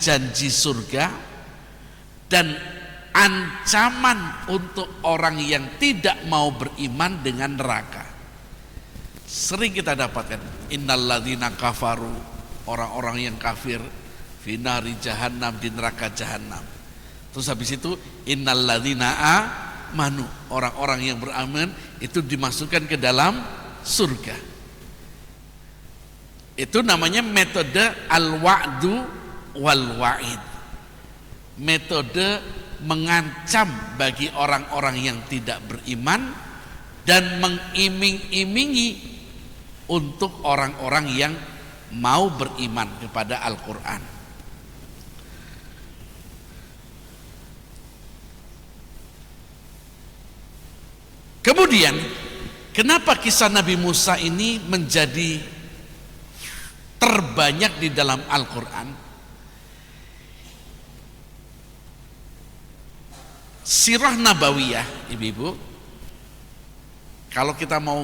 janji surga dan ancaman untuk orang yang tidak mau beriman dengan neraka. Sering kita dapatkan innalladzina kafaru, orang-orang yang kafir, finari jahannam, di neraka jahannam. Terus habis itu innalladzina amanu, orang-orang yang beraman itu dimasukkan ke dalam surga. Itu namanya metode al-wa'du wal-wa'id, metode mengancam bagi orang-orang yang tidak beriman dan mengiming-imingi untuk orang-orang yang mau beriman kepada Al-Quran. Kemudian kenapa kisah Nabi Musa ini menjadi terbanyak di dalam Al-Quran? Sirah Nabawiyah, ibu-ibu, kalau kita mau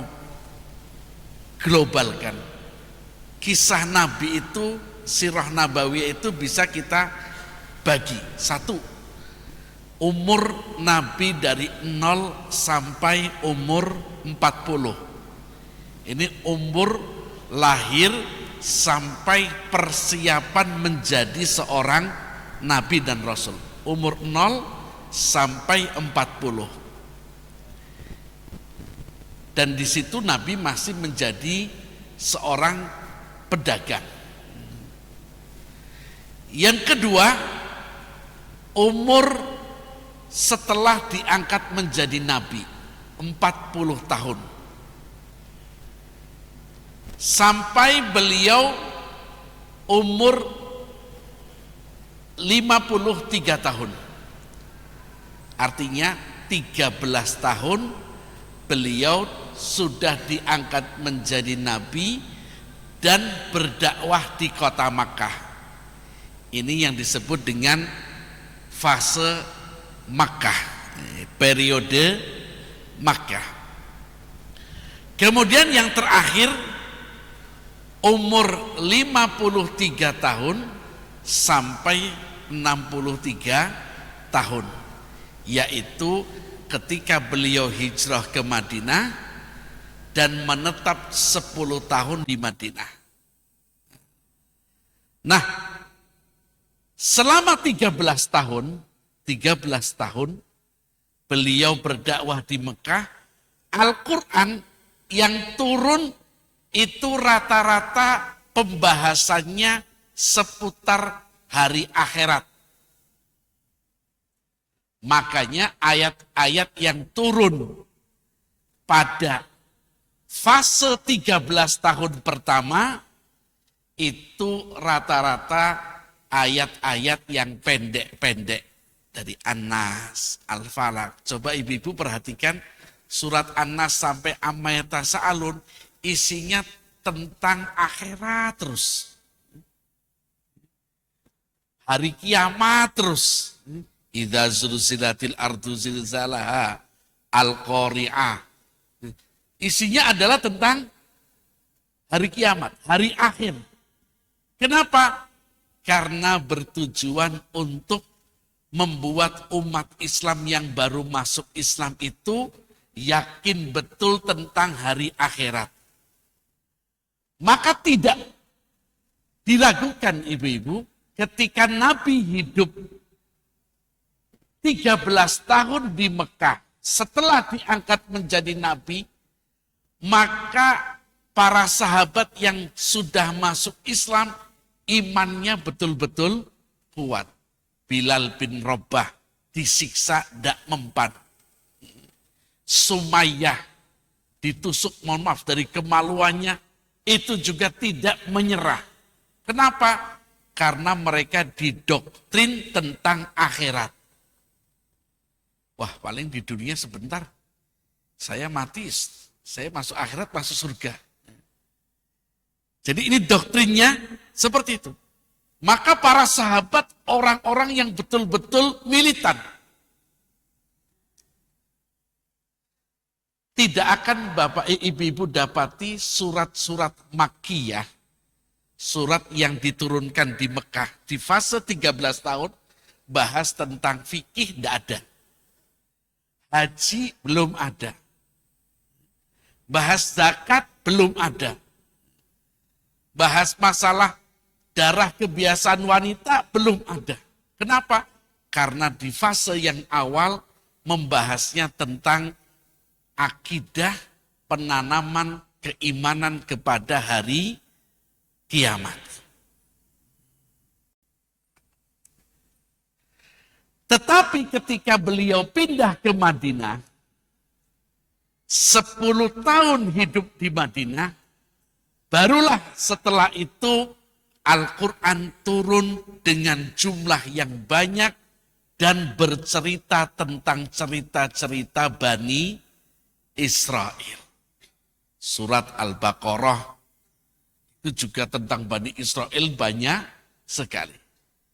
globalkan, kisah Nabi itu, sirah Nabawiyah itu bisa kita bagi. Satu, umur Nabi dari 0 sampai umur 40. Ini umur lahir sampai persiapan menjadi seorang Nabi dan Rasul. Umur 0 sampai 40. Dan di situ Nabi masih menjadi seorang pedagang. Yang kedua, umur setelah diangkat menjadi Nabi 40 tahun. Sampai beliau umur 53 tahun. Artinya 13 tahun beliau sudah diangkat menjadi Nabi dan berdakwah di kota Makkah. Ini yang disebut dengan fase Makkah, periode Makkah. Kemudian yang terakhir umur 53 tahun sampai 63 tahun, yaitu ketika beliau hijrah ke Madinah dan menetap 10 tahun di Madinah. Nah, selama 13 tahun beliau berdakwah di Mekah. Al-Quran yang turun itu rata-rata pembahasannya seputar hari akhirat. Makanya ayat-ayat yang turun pada fase 13 tahun pertama itu rata-rata ayat-ayat yang pendek-pendek. Dari An-Nas, Al-Falaq. Coba ibu-ibu perhatikan surat An-Nas sampai Amma Yatasa'alun, isinya tentang akhirat terus. Hari kiamat terus. Idza zulzilatil ardu zilzalaha, Al-Qari'ah. Isinya adalah tentang hari kiamat, hari akhir. Kenapa? Karena bertujuan untuk membuat umat Islam yang baru masuk Islam itu yakin betul tentang hari akhirat. Maka tidak diragukan ibu-ibu, ketika Nabi hidup 13 tahun di Mekah setelah diangkat menjadi Nabi, maka para sahabat yang sudah masuk Islam imannya betul-betul kuat. Bilal bin Rabah disiksa tidak mempan. Sumayyah ditusuk, mohon maaf, dari kemaluannya, itu juga tidak menyerah. Kenapa? Karena mereka didoktrin tentang akhirat. Wah, paling di dunia sebentar, saya mati, saya masuk akhirat, masuk surga. Jadi ini doktrinnya seperti itu. Maka para sahabat orang-orang yang betul-betul militan. Tidak akan Bapak Ibu dapati surat-surat Makkiyah surat yang diturunkan di Mekah di fase 13 tahun bahas tentang fikih tidak ada. Haji belum ada. Bahas zakat belum ada. Bahas masalah darah kebiasaan wanita belum ada. Kenapa? Karena di fase yang awal membahasnya tentang akidah penanaman keimanan kepada hari kiamat. Tetapi ketika beliau pindah ke Madinah, 10 tahun hidup di Madinah, barulah setelah itu Al-Quran turun dengan jumlah yang banyak dan bercerita tentang cerita-cerita Bani Israel. Surat Al-Baqarah itu juga tentang Bani Israel banyak sekali.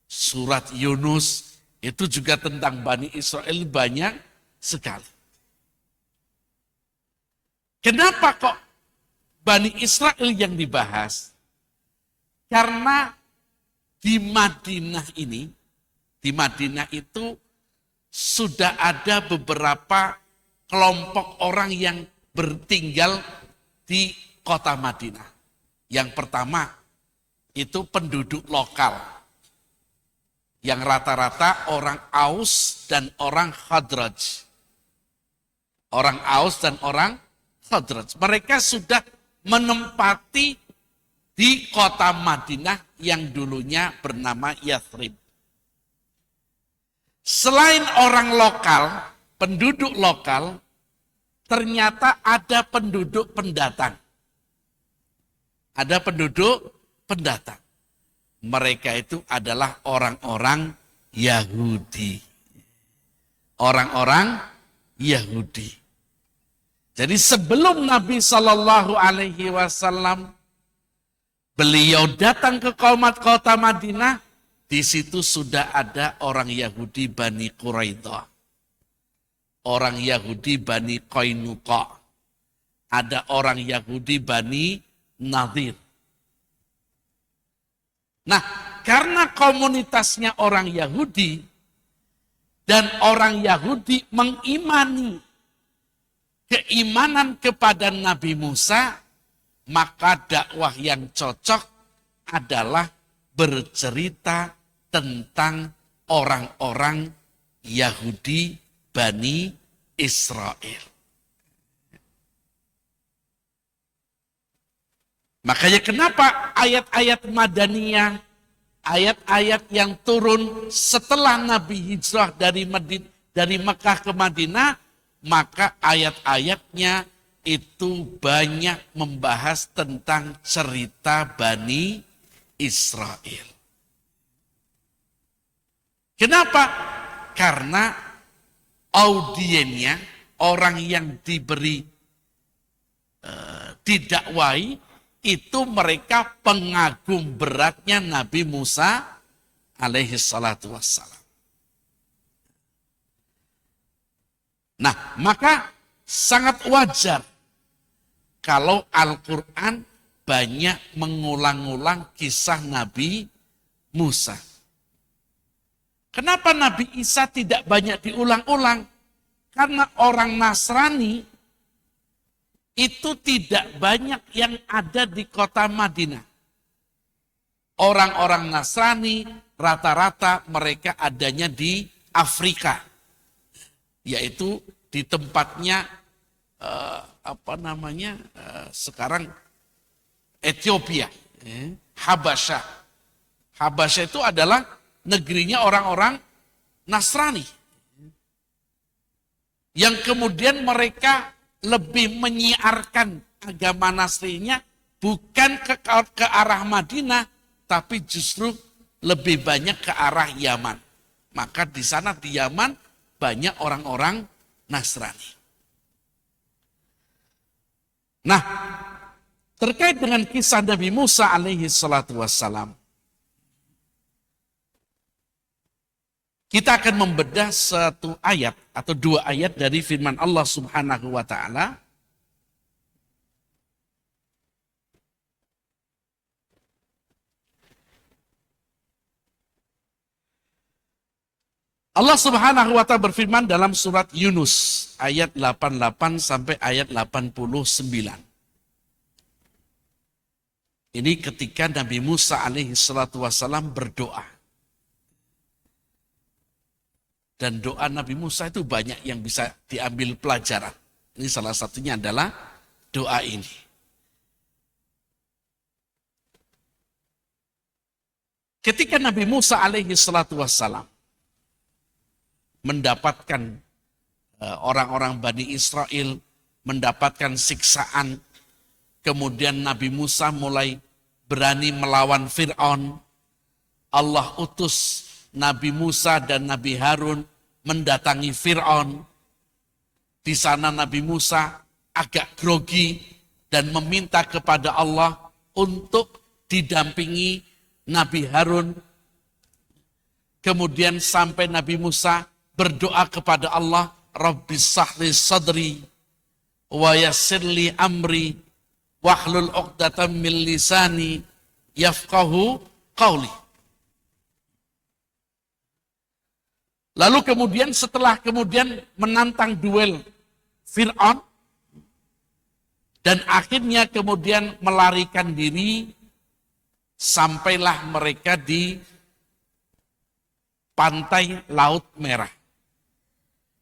Surat Yunus itu juga tentang Bani Israel banyak sekali. Kenapa kok Bani Israel yang dibahas? Karena di Madinah ini, di Madinah itu sudah ada beberapa kelompok orang yang bertinggal di kota Madinah. Yang pertama itu penduduk lokal. Yang rata-rata orang Aus dan orang Khadraj. Orang Aus dan orang Khadraj. Mereka sudah menempati di kota Madinah yang dulunya bernama Yathrib. Selain orang lokal, penduduk lokal, ternyata ada penduduk pendatang. Ada penduduk pendatang. Mereka itu adalah orang-orang Yahudi. Orang-orang Yahudi. Jadi sebelum Nabi Shallallahu Alaihi Wasallam beliau datang ke kota Madinah, di situ sudah ada orang Yahudi Bani Quraidah, orang Yahudi Bani Qainuqa, ada orang Yahudi Bani Nadir. Nah, karena komunitasnya orang Yahudi dan orang Yahudi mengimani keimanan kepada Nabi Musa, maka dakwah yang cocok adalah bercerita tentang orang-orang Yahudi Bani Israel. Makanya kenapa ayat-ayat Madaniyah, ayat-ayat yang turun setelah Nabi hijrah dari Mekah ke Madinah, maka ayat-ayatnya itu banyak membahas tentang cerita Bani Israel. Kenapa? Karena audiennya, orang yang diberi didakwai, itu mereka pengagum beratnya Nabi Musa alaihi salatu wassalam. Nah, maka sangat wajar kalau Al-Quran banyak mengulang-ulang kisah Nabi Musa. Kenapa Nabi Isa tidak banyak diulang-ulang? Karena orang Nasrani itu tidak banyak yang ada di kota Madinah. Orang-orang Nasrani rata-rata mereka adanya di Afrika, yaitu di tempatnya sekarang Ethiopia, Habasyah. Habasyah itu adalah negerinya orang-orang Nasrani, yang kemudian mereka lebih menyiarkan agama Nasraninya bukan ke arah Madinah, tapi justru lebih banyak ke arah Yaman. Maka di sana di Yaman banyak orang-orang Nasrani. Nah, terkait dengan kisah Nabi Musa alaihi salatu wassalam, kita akan membedah satu ayat atau dua ayat dari firman Allah Subhanahu wa taala. Allah Subhanahu wa taala berfirman dalam surat Yunus ayat 88 sampai ayat 89. Ini ketika Nabi Musa alaihi salatu wassalam berdoa. Dan doa Nabi Musa itu banyak yang bisa diambil pelajaran. Ini salah satunya adalah doa ini. Ketika Nabi Musa alaihi salatu wassalam mendapatkan orang-orang Bani Israel, mendapatkan siksaan, kemudian Nabi Musa mulai berani melawan Fir'aun. Allah utus Nabi Musa dan Nabi Harun mendatangi Fir'aun. Di sana Nabi Musa agak grogi dan meminta kepada Allah untuk didampingi Nabi Harun. Kemudian sampai Nabi Musa berdoa kepada Allah, Rabbi sahli sadri wa yassirli amri wahlul 'uqdatam min lisani yafqahu qawli. Lalu kemudian setelah menantang duel Fir'aun dan akhirnya kemudian melarikan diri, sampailah mereka di pantai Laut Merah.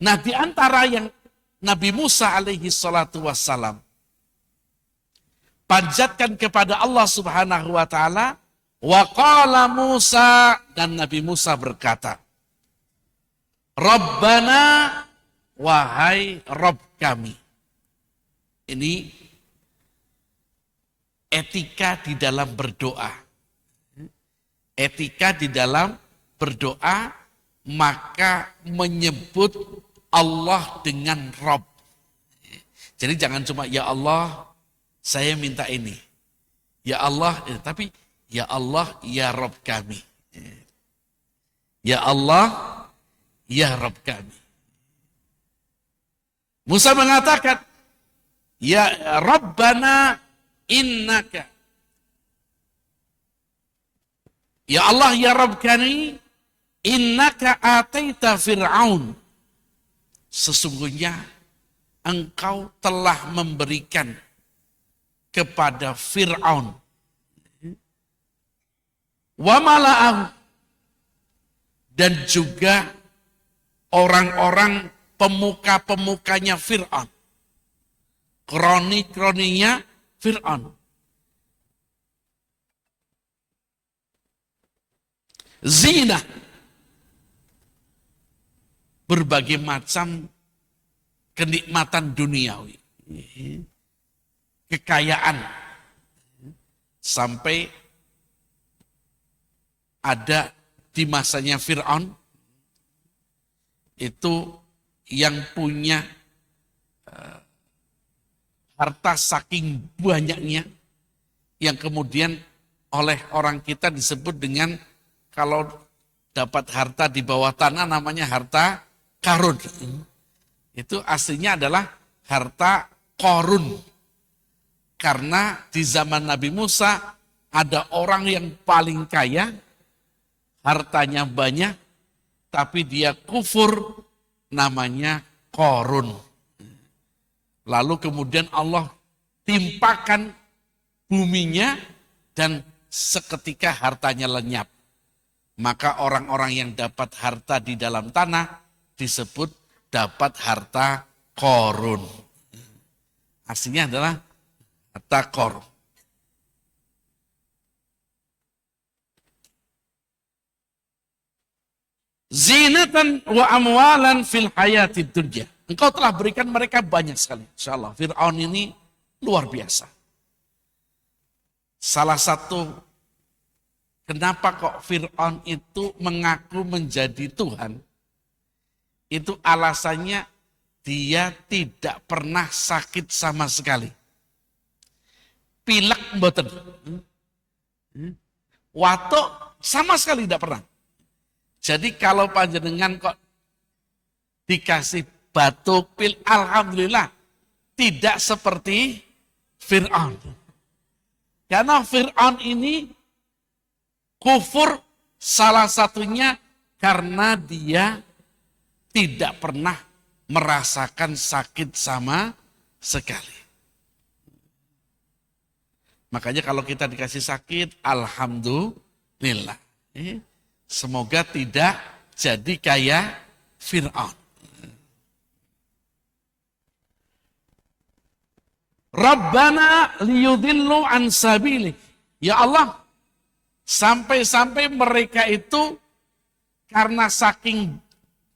Nah, di antara yang Nabi Musa alaihi salatu wassalam panjatkan kepada Allah Subhanahu wa taala, wa qala Musa, dan Nabi Musa berkata, Rabbana, wahai Rabb kami. Ini etika di dalam berdoa. Etika di dalam berdoa, maka menyebut Allah dengan Rabb. Jadi jangan cuma ya Allah, saya minta ini. Ya Allah, tapi ya Allah, ya Rabb kami. Ya Allah, ya Rabb kami. Musa mengatakan, ya Rabbana innaka. Ya Allah, ya Rabb kami, innaka ataita Fir'aun. Sesungguhnya engkau telah memberikan kepada Fir'aun wa mala'ahu, dan juga orang-orang pemuka-pemukanya Fir'aun, kroni-kroninya Fir'aun, zina, berbagai macam kenikmatan duniawi, kekayaan, sampai ada di masanya Fir'aun itu yang punya harta saking banyaknya, yang kemudian oleh orang kita disebut dengan, kalau dapat harta di bawah tanah namanya harta karun. Itu aslinya adalah harta korun. Karena di zaman Nabi Musa ada orang yang paling kaya, hartanya banyak, tapi dia kufur, namanya korun. Lalu kemudian Allah timpakan buminya dan seketika hartanya lenyap. Maka orang-orang yang dapat harta di dalam tanah disebut dapat harta korun. Artinya adalah harta korun. Zinatan wa amwalan fil hayatid dunya. Engkau telah berikan mereka banyak sekali. Insyaallah Fir'aun ini luar biasa. Salah satu kenapa kok Fir'aun itu mengaku menjadi Tuhan, itu alasannya dia tidak pernah sakit sama sekali. Pilek mboten. Watuk sama sekali tidak pernah. Jadi kalau panjenengan kok dikasih batuk pil, alhamdulillah tidak seperti Fir'aun. Karena Fir'aun ini kufur salah satunya karena dia tidak pernah merasakan sakit sama sekali. Makanya kalau kita dikasih sakit, alhamdulillah. Semoga tidak jadi kayak Fir'aun. Rabbana liyudillu an sabilik. Ya Allah, sampai-sampai mereka itu karena saking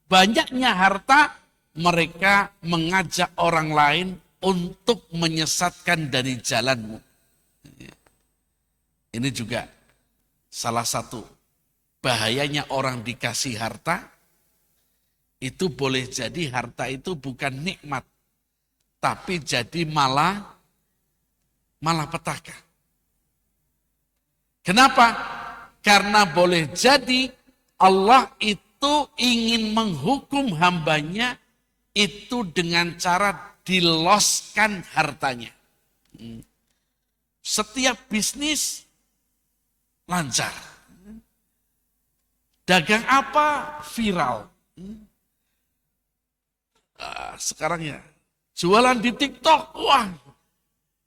banyaknya harta, mereka mengajak orang lain untuk menyesatkan dari jalanmu. Ini juga salah satu bahayanya orang dikasih harta, itu boleh jadi harta itu bukan nikmat, tapi jadi malah petaka. Kenapa? Karena boleh jadi Allah itu ingin menghukum hambanya itu dengan cara diloskan hartanya. Setiap bisnis lancar. Dagang apa? Viral. Sekarang ya, jualan di TikTok, wah,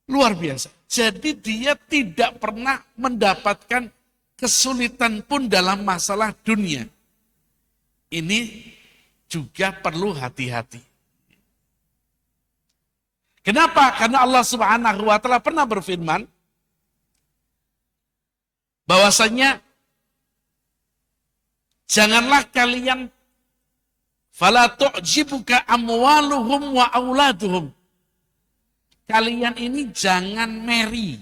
luar biasa. Jadi dia tidak pernah mendapatkan kesulitan pun dalam masalah dunia. Ini juga perlu hati-hati. Kenapa? Karena Allah Subhanahu wa Ta'ala pernah berfirman bahwasanya janganlah kalian fala tu'jibuka amwaluhum wa auladuhum. Kalian ini jangan meri.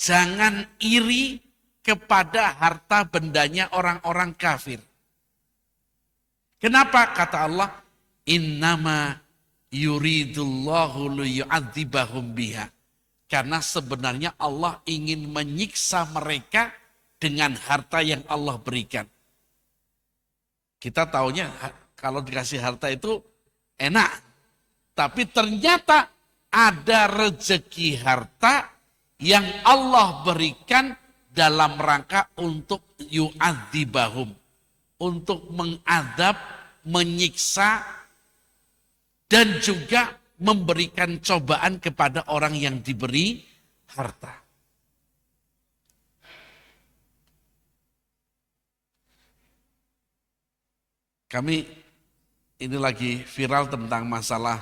Jangan iri kepada harta bendanya orang-orang kafir. Kenapa? Kata Allah, innama yuridullahu liyu'adzibahum biha. Karena sebenarnya Allah ingin menyiksa mereka dengan harta yang Allah berikan. Kita taunya kalau dikasih harta itu enak. Tapi ternyata ada rezeki harta yang Allah berikan dalam rangka untuk yu'adzibahum. Untuk mengadab, menyiksa, dan juga memberikan cobaan kepada orang yang diberi harta. Kami ini lagi viral tentang masalah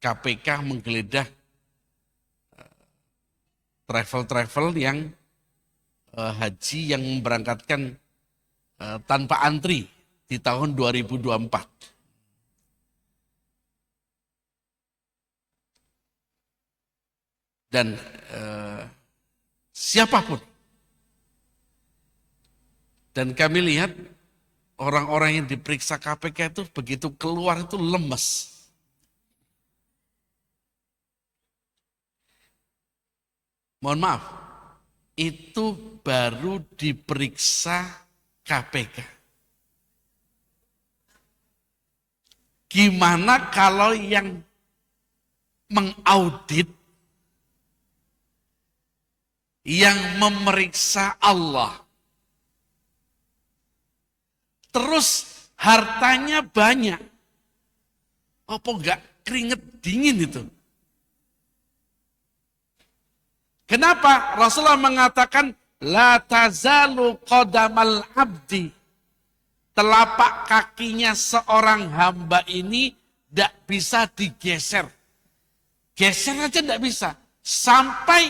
KPK menggeledah travel-travel yang haji yang memberangkatkan tanpa antri di tahun 2024. Dan siapapun. Dan kami lihat orang-orang yang diperiksa KPK itu begitu keluar itu lemes. Mohon maaf, itu baru diperiksa KPK. Gimana kalau yang mengaudit, yang memeriksa Allah, terus hartanya banyak, apa enggak keringet dingin itu? Kenapa? Rasulullah mengatakan, la tazalu qadamal abdi. Telapak kakinya seorang hamba ini tidak bisa digeser. Geser aja tidak bisa. Sampai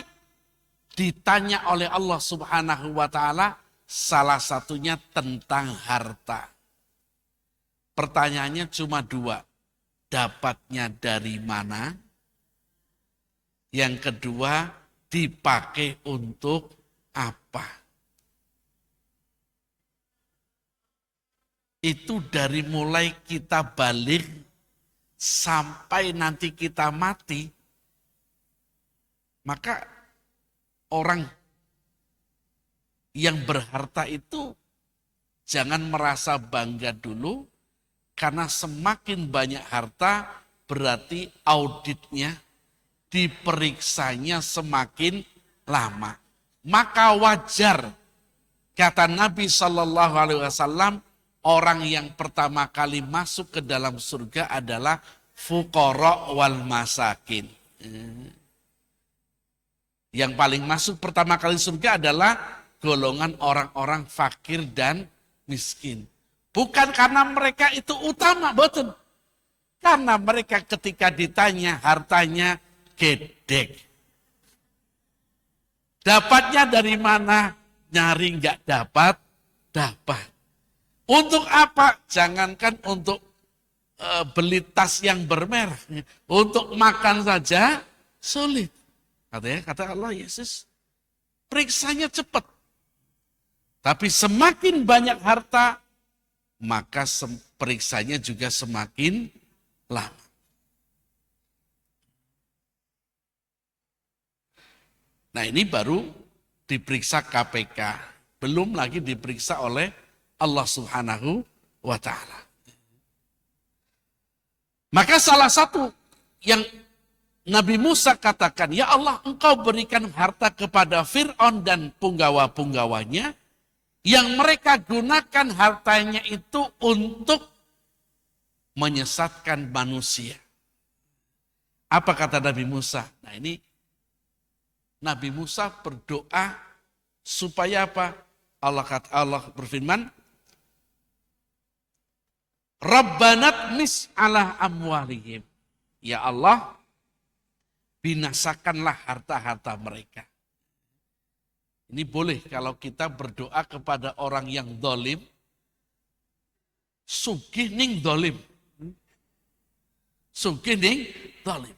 ditanya oleh Allah Subhanahu wa Ta'ala, salah satunya tentang harta. Pertanyaannya cuma dua. Dapatnya dari mana? Yang kedua, dipakai untuk apa? Itu dari mulai kita balik sampai nanti kita mati, maka orang yang berharta itu jangan merasa bangga dulu, karena semakin banyak harta berarti auditnya, diperiksanya semakin lama. Maka wajar, kata Nabi Shallallahu Alaihi Wasallam, orang yang pertama kali masuk ke dalam surga adalah fuqara wal masakin. Yang paling masuk pertama kali surga adalah golongan orang-orang fakir dan miskin. Bukan karena mereka itu utama, betul. Karena mereka ketika ditanya hartanya gedek. Dapatnya dari mana? Nyari nggak dapat. Untuk apa? Jangankan untuk beli tas yang bermerek. Untuk makan saja sulit. Kata Allah, Yesus, periksanya cepat. Tapi semakin banyak harta, maka periksanya juga semakin lama. Nah, ini baru diperiksa KPK. Belum lagi diperiksa oleh Allah Subhanahu wa Ta'ala. Maka salah satu yang Nabi Musa katakan, ya Allah, engkau berikan harta kepada Fir'aun dan punggawa-punggawanya, yang mereka gunakan hartanya itu untuk menyesatkan manusia. Apa kata Nabi Musa? Nah, ini Nabi Musa berdoa supaya apa? Allah berfirman, Rabbanat mis ala amwalihim. Ya Allah, binasakanlah harta-harta mereka. Ini boleh kalau kita berdoa kepada orang yang dolim, sugih ning dolim. Sugih ning dolim.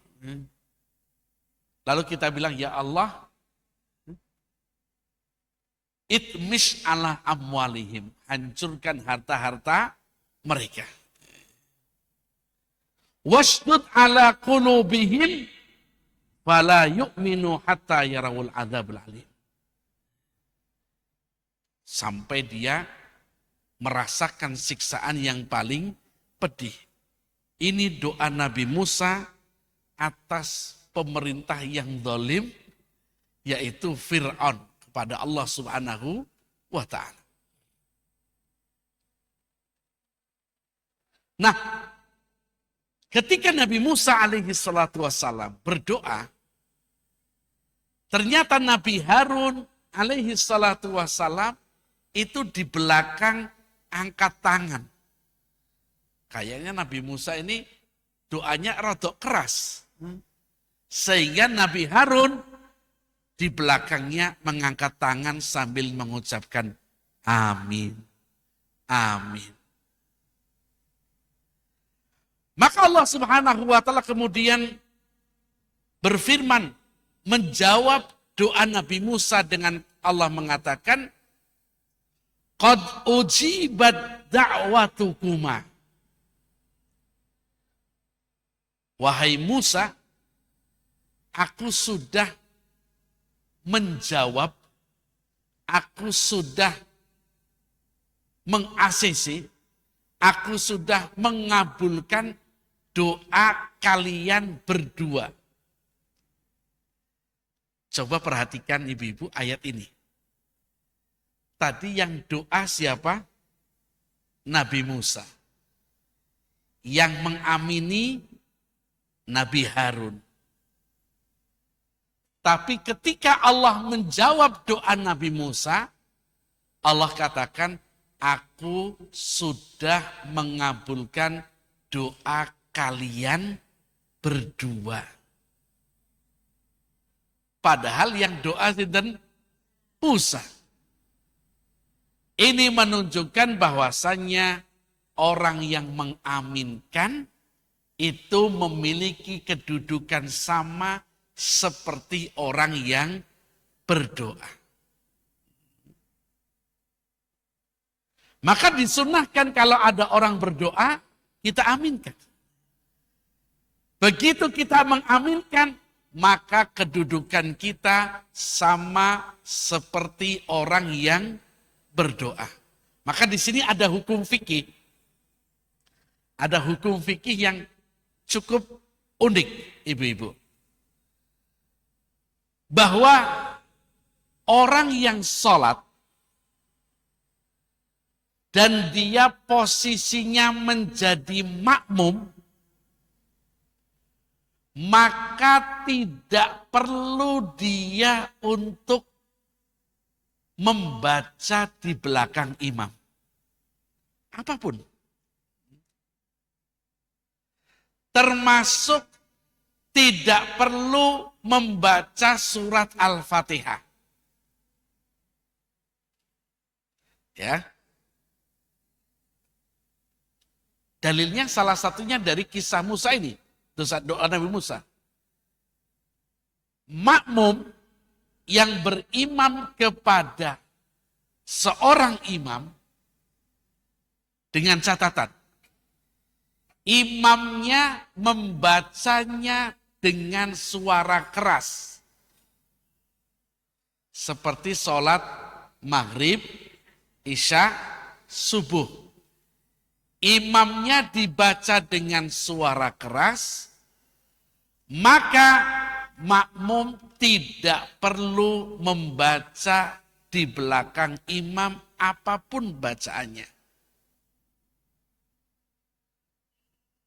Lalu kita bilang, ya Allah, itmis ala amwalihim. Hancurkan harta-harta mereka. Wasdud ala qulubihim, fala yu'minu hatta yarawul adzabul alim. Sampai dia merasakan siksaan yang paling pedih. Ini doa Nabi Musa atas pemerintah yang zalim, yaitu Fir'aun, kepada Allah Subhanahu wa Ta'ala. Nah, ketika Nabi Musa alaihi salatu wassalam berdoa, ternyata Nabi Harun alaihi salatu wassalam itu di belakang angkat tangan. Kayaknya Nabi Musa ini doanya rodok keras. Sehingga Nabi Harun di belakangnya mengangkat tangan sambil mengucapkan amin. Amin. Maka Allah Subhanahu wa Ta'ala kemudian berfirman menjawab doa Nabi Musa dengan Allah mengatakan, qad ujibat da'watukuma. Wahai Musa, aku sudah menjawab, aku sudah meng-ACC, aku sudah mengabulkan doa kalian berdua. Coba perhatikan ibu-ibu ayat ini. Tadi yang doa siapa? Nabi Musa. Yang mengamini Nabi Harun. Tapi ketika Allah menjawab doa Nabi Musa, Allah katakan, aku sudah mengabulkan doa kalian berdua. Padahal yang doa sinten Musa. Ini menunjukkan bahwasannya orang yang mengaminkan itu memiliki kedudukan sama seperti orang yang berdoa. Maka disunahkan kalau ada orang berdoa, kita aminkan. Begitu kita mengaminkan, maka kedudukan kita sama seperti orang yang berdoa. Maka di sini ada hukum fikih. Ada hukum fikih yang cukup unik, ibu-ibu. Bahwa Orang yang sholat dan dia posisinya menjadi makmum, maka tidak perlu dia untuk membaca di belakang imam. Apapun. Termasuk tidak perlu membaca surat Al-Fatihah. Ya. Dalilnya salah satunya dari kisah Musa ini. Doa Nabi Musa. Makmum yang berimam kepada seorang imam dengan catatan. Imamnya membacanya dengan suara keras. Seperti sholat maghrib, isya, subuh. Imamnya dibaca dengan suara keras, maka makmum tidak perlu membaca di belakang imam apapun bacaannya.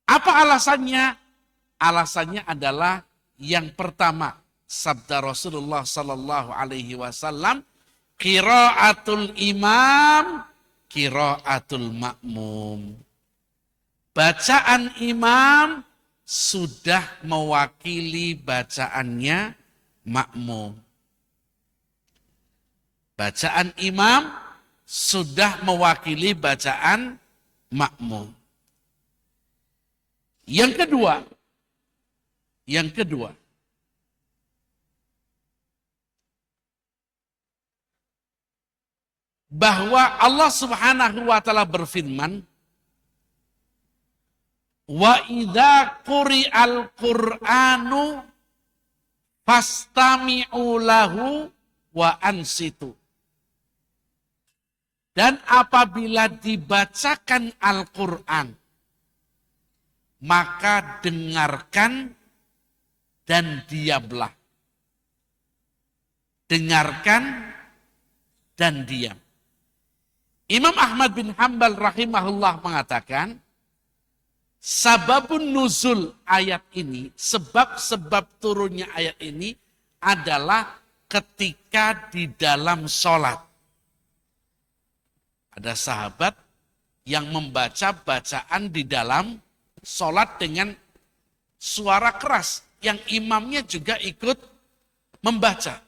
Apa alasannya? Alasannya adalah yang pertama, sabda Rasulullah Sallallahu Alaihi Wasallam, qiraatul imam, qiraatul makmum. Bacaan imam sudah mewakili bacaannya makmum. Bacaan imam sudah mewakili bacaan makmum. Yang kedua, bahwa Allah Subhanahu wa taala berfirman, wa idza quri'al Qur'anu fastami'u lahu wa ansitu. Dan apabila dibacakan Al-Qur'an, maka dengarkan dan diamlah. Dengarkan dan diam. Imam Ahmad bin Hanbal rahimahullah mengatakan, sababun nuzul ayat ini, sebab-sebab turunnya ayat ini adalah ketika di dalam sholat. Ada sahabat yang membaca bacaan di dalam sholat dengan suara keras, yang imamnya juga ikut membaca.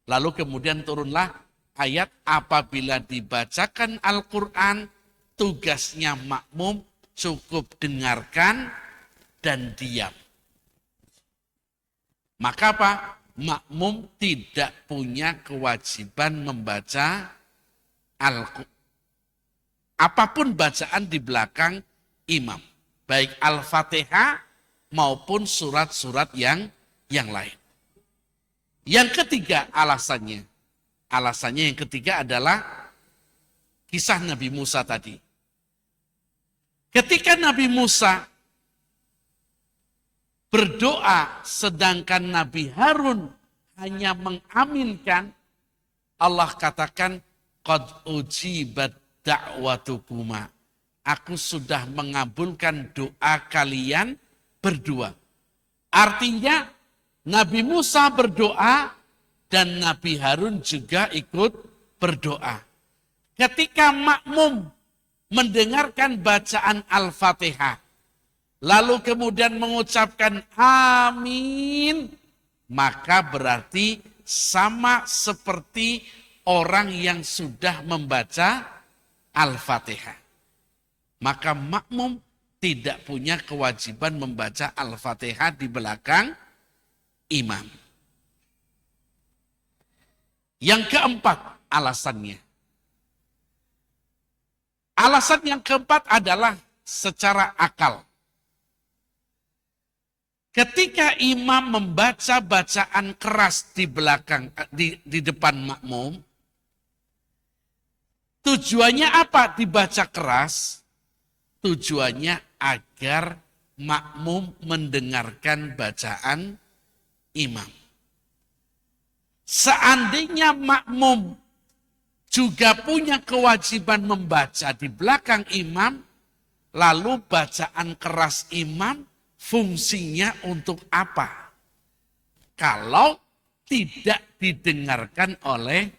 Lalu kemudian turunlah ayat, apabila dibacakan Al-Quran, tugasnya makmum cukup dengarkan dan diam. Maka apa? Makmum tidak punya kewajiban membaca Al-Quran. Apapun bacaan di belakang imam. Baik Al-Fatihah maupun surat-surat yang lain. Yang ketiga alasannya. Alasannya yang ketiga adalah kisah Nabi Musa tadi. Ketika Nabi Musa berdoa sedangkan Nabi Harun hanya mengaminkan, Allah katakan, qad ujibat da'watukuma. Aku sudah mengabulkan doa kalian berdua. Artinya Nabi Musa berdoa dan Nabi Harun juga ikut berdoa. Ketika makmum mendengarkan bacaan Al-Fatihah, lalu kemudian mengucapkan amin, maka berarti sama seperti orang yang sudah membaca Al-Fatihah. Maka makmum tidak punya kewajiban membaca Al-Fatihah di belakang imam. Yang keempat alasannya. Alasan yang keempat adalah secara akal. Ketika imam membaca bacaan keras di belakang, di depan makmum, tujuannya apa dibaca keras? Tujuannya agar makmum mendengarkan bacaan imam. Seandainya makmum juga punya kewajiban membaca di belakang imam, lalu bacaan keras imam fungsinya untuk apa? Kalau tidak didengarkan oleh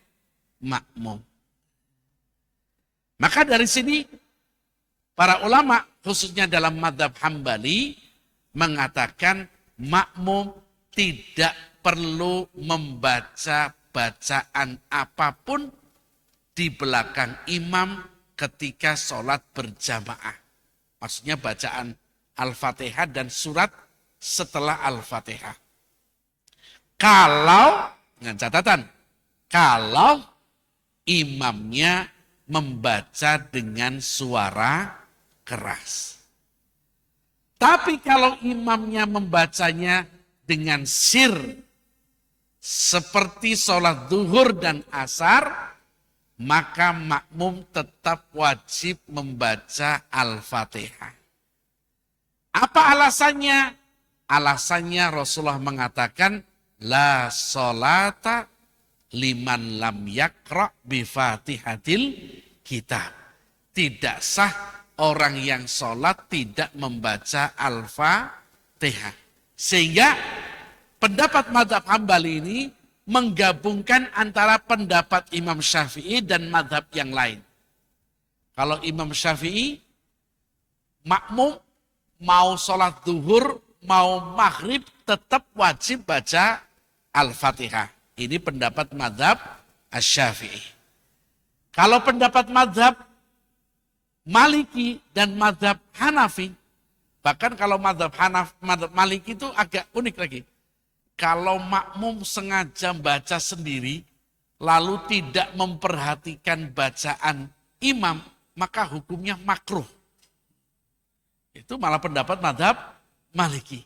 makmum. Maka dari sini para ulama khususnya dalam mazhab Hambali mengatakan makmum tidak perlu membaca bacaan apapun di belakang imam ketika sholat berjamaah. Maksudnya bacaan Al-Fatihah dan surat setelah Al-Fatihah. Kalau, dengan catatan, kalau imamnya membaca dengan suara keras. Tapi kalau imamnya membacanya dengan sir, seperti sholat zuhur dan asar, maka makmum tetap wajib membaca Al-Fatihah. Apa alasannya? Alasannya Rasulullah mengatakan, la sholata liman lam yakra bifatihatil kitab. Tidak sah orang yang sholat tidak membaca Al-Fatihah. Sehingga pendapat mazhab Hambali ini menggabungkan antara pendapat Imam Syafi'i dan mazhab yang lain. Kalau Imam Syafi'i, makmum mau sholat zuhur, mau maghrib, tetap wajib baca Al-Fatihah. Ini pendapat mazhab Asy-Syafi'i. Kalau pendapat mazhab Maliki dan mazhab Hanafi, bahkan kalau mazhab Maliki itu agak unik lagi. Kalau makmum sengaja baca sendiri, lalu tidak memperhatikan bacaan imam, maka hukumnya makruh. Itu malah pendapat mazhab Maliki.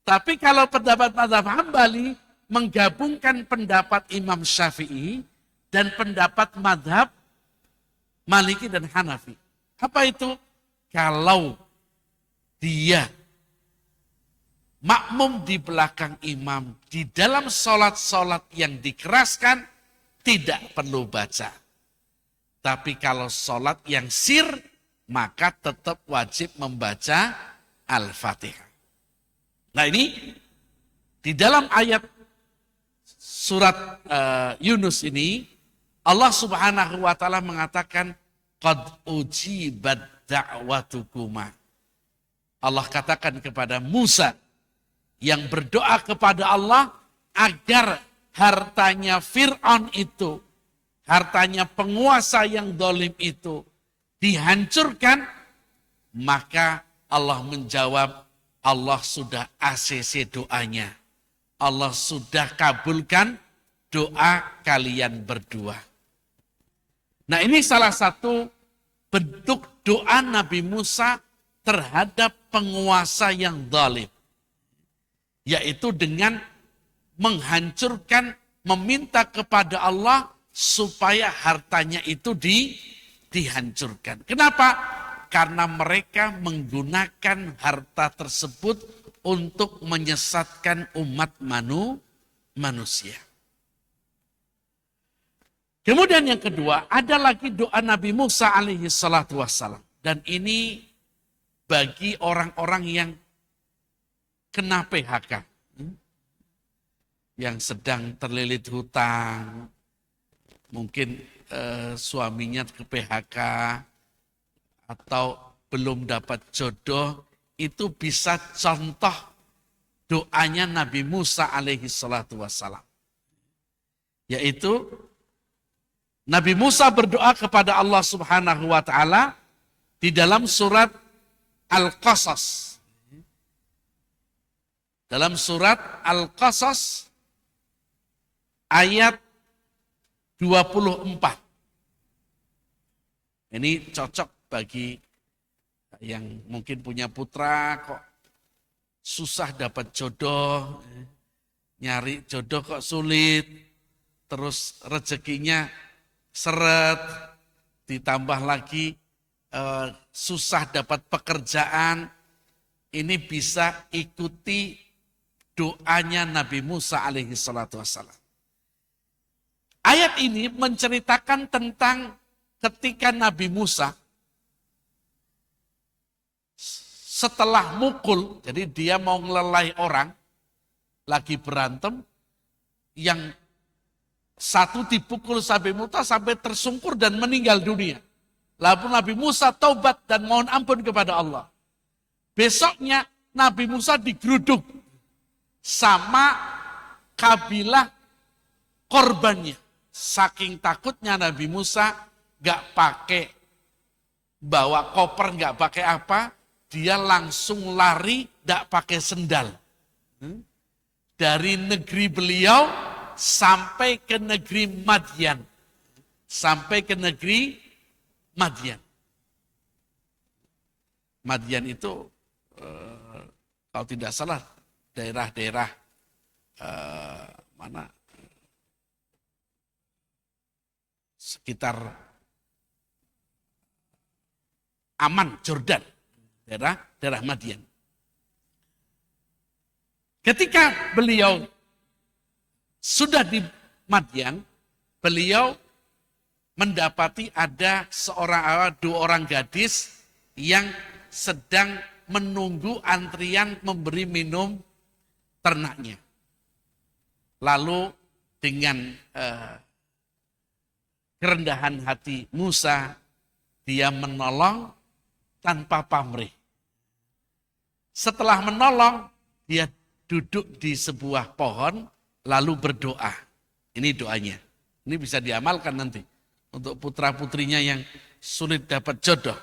Tapi kalau pendapat mazhab Hambali menggabungkan pendapat Imam Syafi'i dan pendapat mazhab Maliki dan Hanafi. Apa itu? Kalau dia makmum di belakang imam di dalam sholat-sholat yang dikeraskan, tidak perlu baca. Tapi kalau sholat yang sir, maka tetap wajib membaca Al-Fatihah. Nah ini di dalam ayat surat Yunus ini, Allah Subhanahu wa taala mengatakan qad ujibat da'watukuma. Allah katakan kepada Musa yang berdoa kepada Allah agar hartanya Fir'aun itu, hartanya penguasa yang zalim itu dihancurkan, maka Allah menjawab, Allah sudah ACC doanya. Allah sudah kabulkan doa kalian berdua. Nah ini salah satu bentuk doa Nabi Musa terhadap penguasa yang zalim. Yaitu dengan menghancurkan, meminta kepada Allah supaya hartanya itu dihancurkan. Kenapa? Karena mereka menggunakan harta tersebut untuk menyesatkan umat manusia. Kemudian yang kedua, ada lagi doa Nabi Musa alaihi salatu wassalam. Dan ini bagi orang-orang yang kena PHK. Yang sedang terlilit hutang, mungkin suaminya ke PHK, atau belum dapat jodoh, itu bisa contoh doanya Nabi Musa alaihi salatu wassalam. Yaitu Nabi Musa berdoa kepada Allah Subhanahu wa taala di dalam surat Al-Qasas. Dalam surat Al-Qasas ayat 24. Ini cocok bagi yang mungkin punya putra kok susah dapat jodoh, nyari jodoh kok sulit, terus rezekinya seret, ditambah lagi susah dapat pekerjaan. Ini bisa ikuti doanya Nabi Musa alaihi salatu wassalam. Ayat ini menceritakan tentang ketika Nabi Musa setelah mukul, jadi dia mau ngelelai orang, lagi berantem, yang satu dipukul sampai muta sampai tersungkur dan meninggal dunia. Lalu Nabi Musa taubat dan mohon ampun kepada Allah. Besoknya Nabi Musa digeruduk sama kabilah korbannya. Saking takutnya Nabi Musa gak pakai bawa koper, gak pakai apa, dia langsung lari gak pakai sendal. Dari negeri beliau sampai ke negeri Madyan. Sampai ke negeri Madyan. Madyan itu kalau tidak salah daerah-daerah mana sekitar Aman, Jordan, daerah Madyan. Ketika beliau sudah di Madyan, beliau mendapati ada dua orang gadis yang sedang menunggu antrian memberi minum ternaknya. Lalu dengan kerendahan hati Musa, dia menolong tanpa pamrih. Setelah menolong, dia duduk di sebuah pohon, lalu berdoa. Ini doanya. Ini bisa diamalkan nanti untuk putra-putrinya yang sulit dapat jodoh.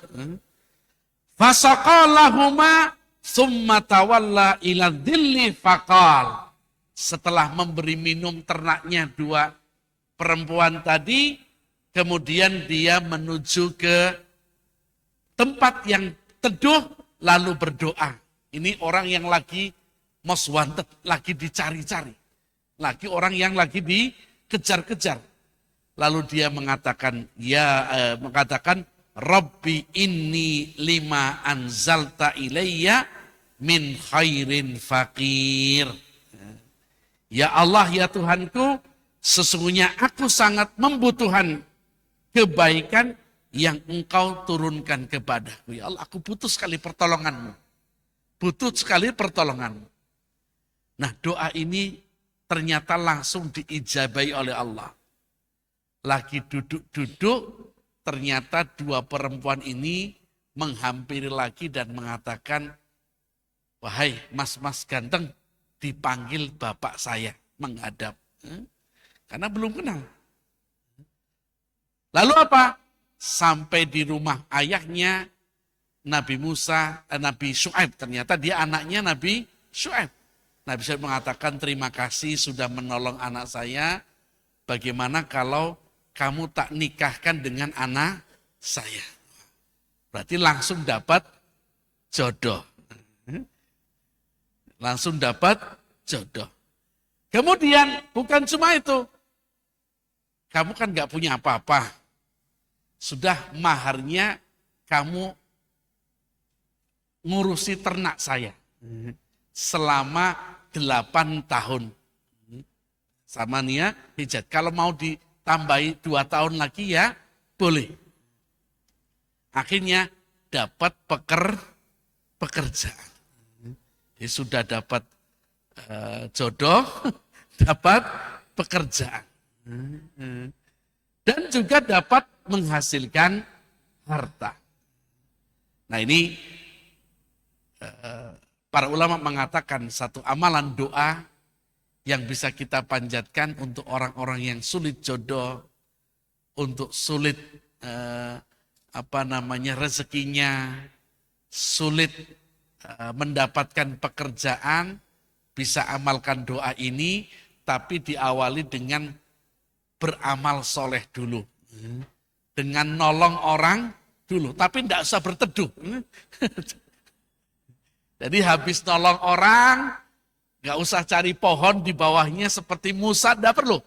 Fasaqalahuma summa tawalla ila dhilli faqal. Setelah memberi minum ternaknya dua perempuan tadi, kemudian dia menuju ke tempat yang teduh lalu berdoa. Ini orang yang lagi most wanted, lagi dicari-cari. Lagi orang yang lagi dikejar-kejar. Lalu dia mengatakan, Rabbi inni lima anzalta ilayya min khairin faqir. Ya Allah, ya Tuhanku, sesungguhnya aku sangat membutuhkan kebaikan yang Engkau turunkan kepadaku. Ya Allah, aku butuh sekali pertolonganmu. Butuh sekali pertolonganmu. Nah, doa ini ternyata langsung diijabai oleh Allah. Lagi duduk-duduk, ternyata dua perempuan ini menghampiri lagi dan mengatakan, wahai mas-mas ganteng, dipanggil bapak saya menghadap. Karena belum kenal. Lalu apa? Sampai di rumah ayahnya Nabi Syuaib. Ternyata dia anaknya Nabi Syuaib. Nabi Syuaib mengatakan, terima kasih sudah menolong anak saya. Bagaimana kalau kamu tak nikahkan dengan anak saya? Berarti langsung dapat jodoh. Langsung dapat jodoh. Kemudian bukan cuma itu. Kamu kan gak punya apa-apa. Sudah maharnya kamu ngurusi ternak saya. Selama 8 tahun. Sama Nia hijat. Kalau mau ditambahi 2 tahun lagi ya boleh. Akhirnya dapat pekerjaan. Jadi sudah dapat jodoh, dapat pekerjaan. Dan juga dapat menghasilkan harta. Nah ini para ulama mengatakan satu amalan doa yang bisa kita panjatkan untuk orang-orang yang sulit jodoh, untuk sulit rezekinya, sulit mendapatkan pekerjaan, bisa amalkan doa ini, tapi diawali dengan beramal soleh dulu. Dengan nolong orang dulu, tapi tidak usah berteduh. Jadi habis nolong orang, gak usah cari pohon di bawahnya seperti Musa, tidak perlu.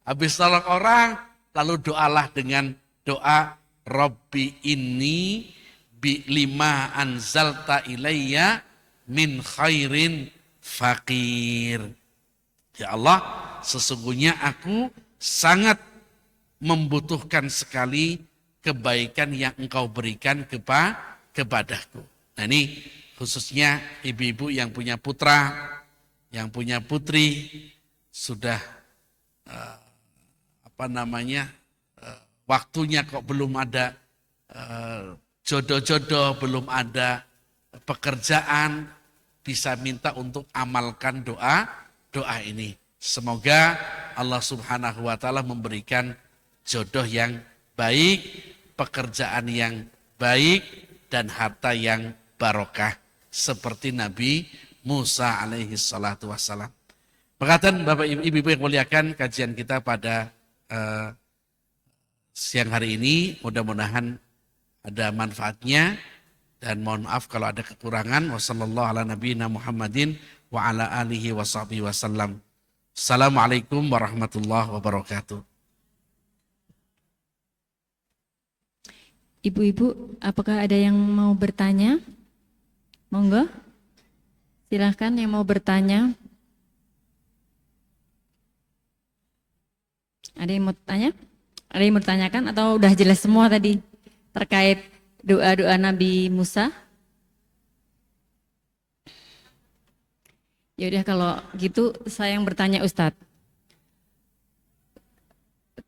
Habis nolong orang, lalu doalah dengan doa, Rabbi inni bi lima anzalta ilayya min khairin faqir. Ya Allah, sesungguhnya aku sangat membutuhkan sekali kebaikan yang engkau berikan kepadaku. Nah ini khususnya ibu-ibu yang punya putra, yang punya putri, sudah waktunya kok belum ada jodoh-jodoh, belum ada pekerjaan, bisa minta untuk amalkan doa ini. Semoga Allah Subhanahu wa taala memberikan jodoh yang baik, pekerjaan yang baik, dan harta yang barokah seperti Nabi Musa alaihi salatu wassalam. Perkataan Bapak Ibu yang muliakan, kajian kita pada siang hari ini mudah-mudahan ada manfaatnya, dan mohon maaf kalau ada kekurangan. Wassallallahu ala nabiyina Muhammadin wa ala alihi wa sahbihi wasallam. Assalamualaikum warahmatullahi wabarakatuh. Ibu-ibu, apakah ada yang mau bertanya? Monggo, silahkan yang mau bertanya. Ada yang mau tanya? Ada yang mau bertanyakan atau udah jelas semua tadi terkait doa-doa Nabi Musa? Ya udah kalau gitu saya yang bertanya Ustadz.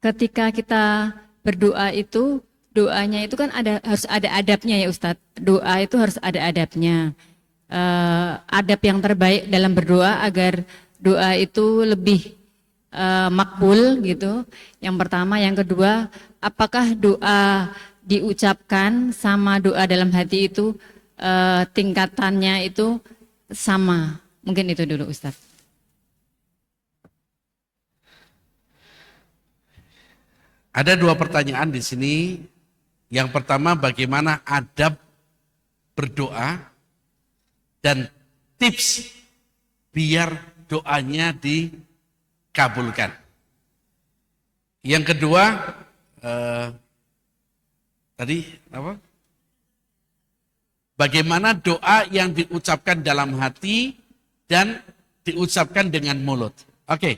Ketika kita berdoa itu, doanya itu kan harus ada adabnya ya Ustadz. Doa itu harus ada adabnya. Adab yang terbaik dalam berdoa agar doa itu lebih makbul gitu. Yang pertama, yang kedua, apakah doa diucapkan sama doa dalam hati itu tingkatannya itu sama? Mungkin itu dulu Ustaz. Ada dua pertanyaan di sini. Yang pertama, bagaimana adab berdoa dan tips biar doanya dikabulkan. Yang kedua, tadi apa? Bagaimana doa yang diucapkan dalam hati dan diucapkan dengan mulut. Oke.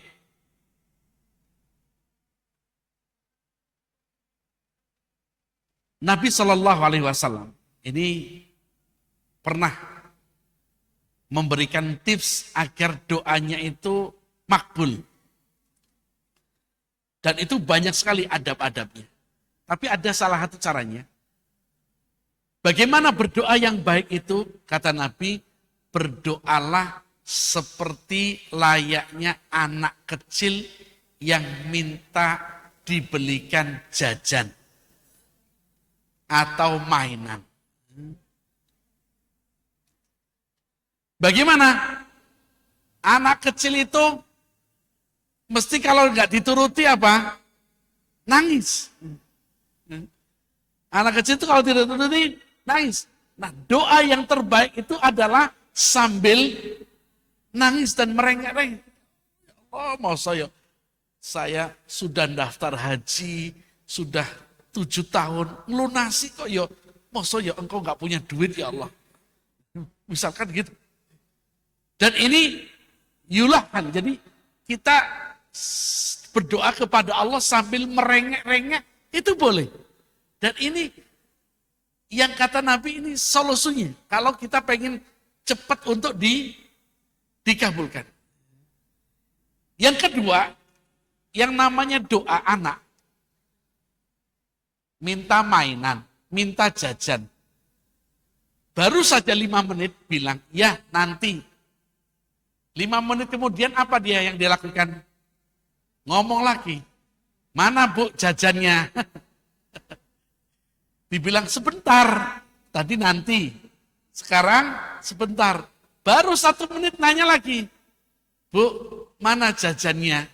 Nabi Shallallahu Alaihi Wasallam ini pernah memberikan tips agar doanya itu makbul. Dan itu banyak sekali adab-adabnya. Tapi ada salah satu caranya. Bagaimana berdoa yang baik itu? Kata Nabi, berdoalah seperti layaknya anak kecil yang minta dibelikan jajan atau mainan. Bagaimana? Anak kecil itu mesti kalau nggak dituruti apa? Nangis. Anak kecil itu kalau tidak dituruti nangis. Nah, doa yang terbaik itu adalah sambil nangis dan merengek-rengek. Oh, mau saya sudah daftar haji, sudah 7 tahun, melunasi kok ya. Masa ya engkau nggak punya duit ya Allah. Misalkan gitu. Dan ini yulahan, jadi kita berdoa kepada Allah sambil merengek-rengek, itu boleh. Dan ini yang kata Nabi ini solusinya. Kalau kita pengen cepat untuk dikabulkan. Yang kedua, yang namanya doa anak. Minta mainan, minta jajan. Baru saja 5 menit bilang, ya nanti. 5 menit kemudian apa dia yang dilakukan? Ngomong lagi. Mana Bu jajannya? Dibilang sebentar. Tadi nanti. Sekarang sebentar. Baru 1 menit nanya lagi. Bu, mana jajannya?